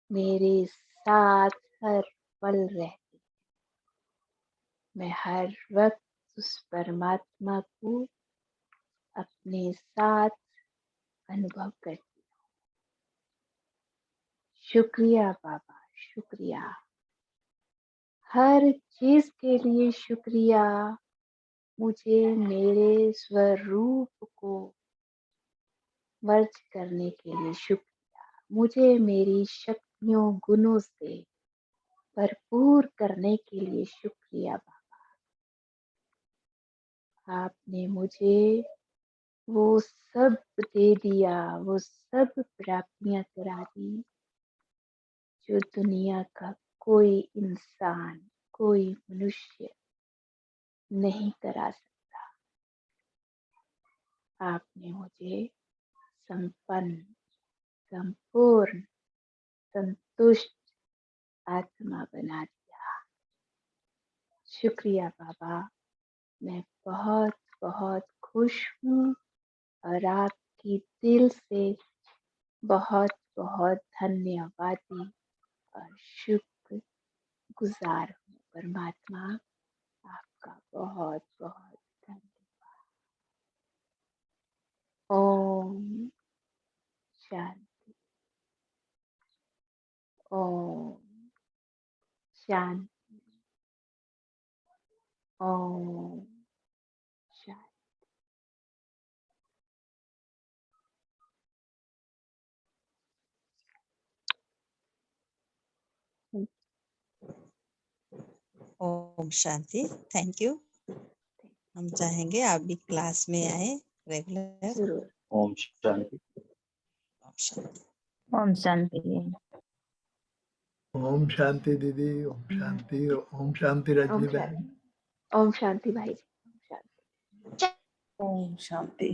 मेरे साथ हर पल रहते। मैं हर वक्त उस परमात्मा को अपने साथ अनुभव करती हूँ। शुक्रिया बाबा, शुक्रिया। हर चीज के लिए शुक्रिया। मुझे मेरे स्वरूप को मर्ज करने के लिए शुक्रिया। मुझे मेरी शक्तियों, गुणों से भरपूर करने के लिए शुक्रिया बाबा। आपने मुझे वो सब दे दिया, वो सब प्राप्तियां करा दी जो दुनिया का कोई इंसान, कोई मनुष्य नहीं करा सकता। आपने मुझे संपन्न, संपूर्ण, संतुष्ट आत्मा बना दिया। शुक्रिया बाबा। मैं बहुत बहुत खुश हूँ और आपकी दिल से बहुत बहुत धन्यवादी और शुक्र गुजार हूँ। परमात्मा आपका बहुत बहुत धन्यवाद। ओम शांति, ओम शांति, ओम शांति। ओम शांति। Thank you. हम चाहेंगे आप भी क्लास में आए रेगुलर। जरूर। ओम शांति। ओम शांति। ओम शांति। ओम शांति दीदी, ओम शांति, ओम शांति रजनी बहन। ओम शांति भाई जी, ओम शांति। ओम शांति।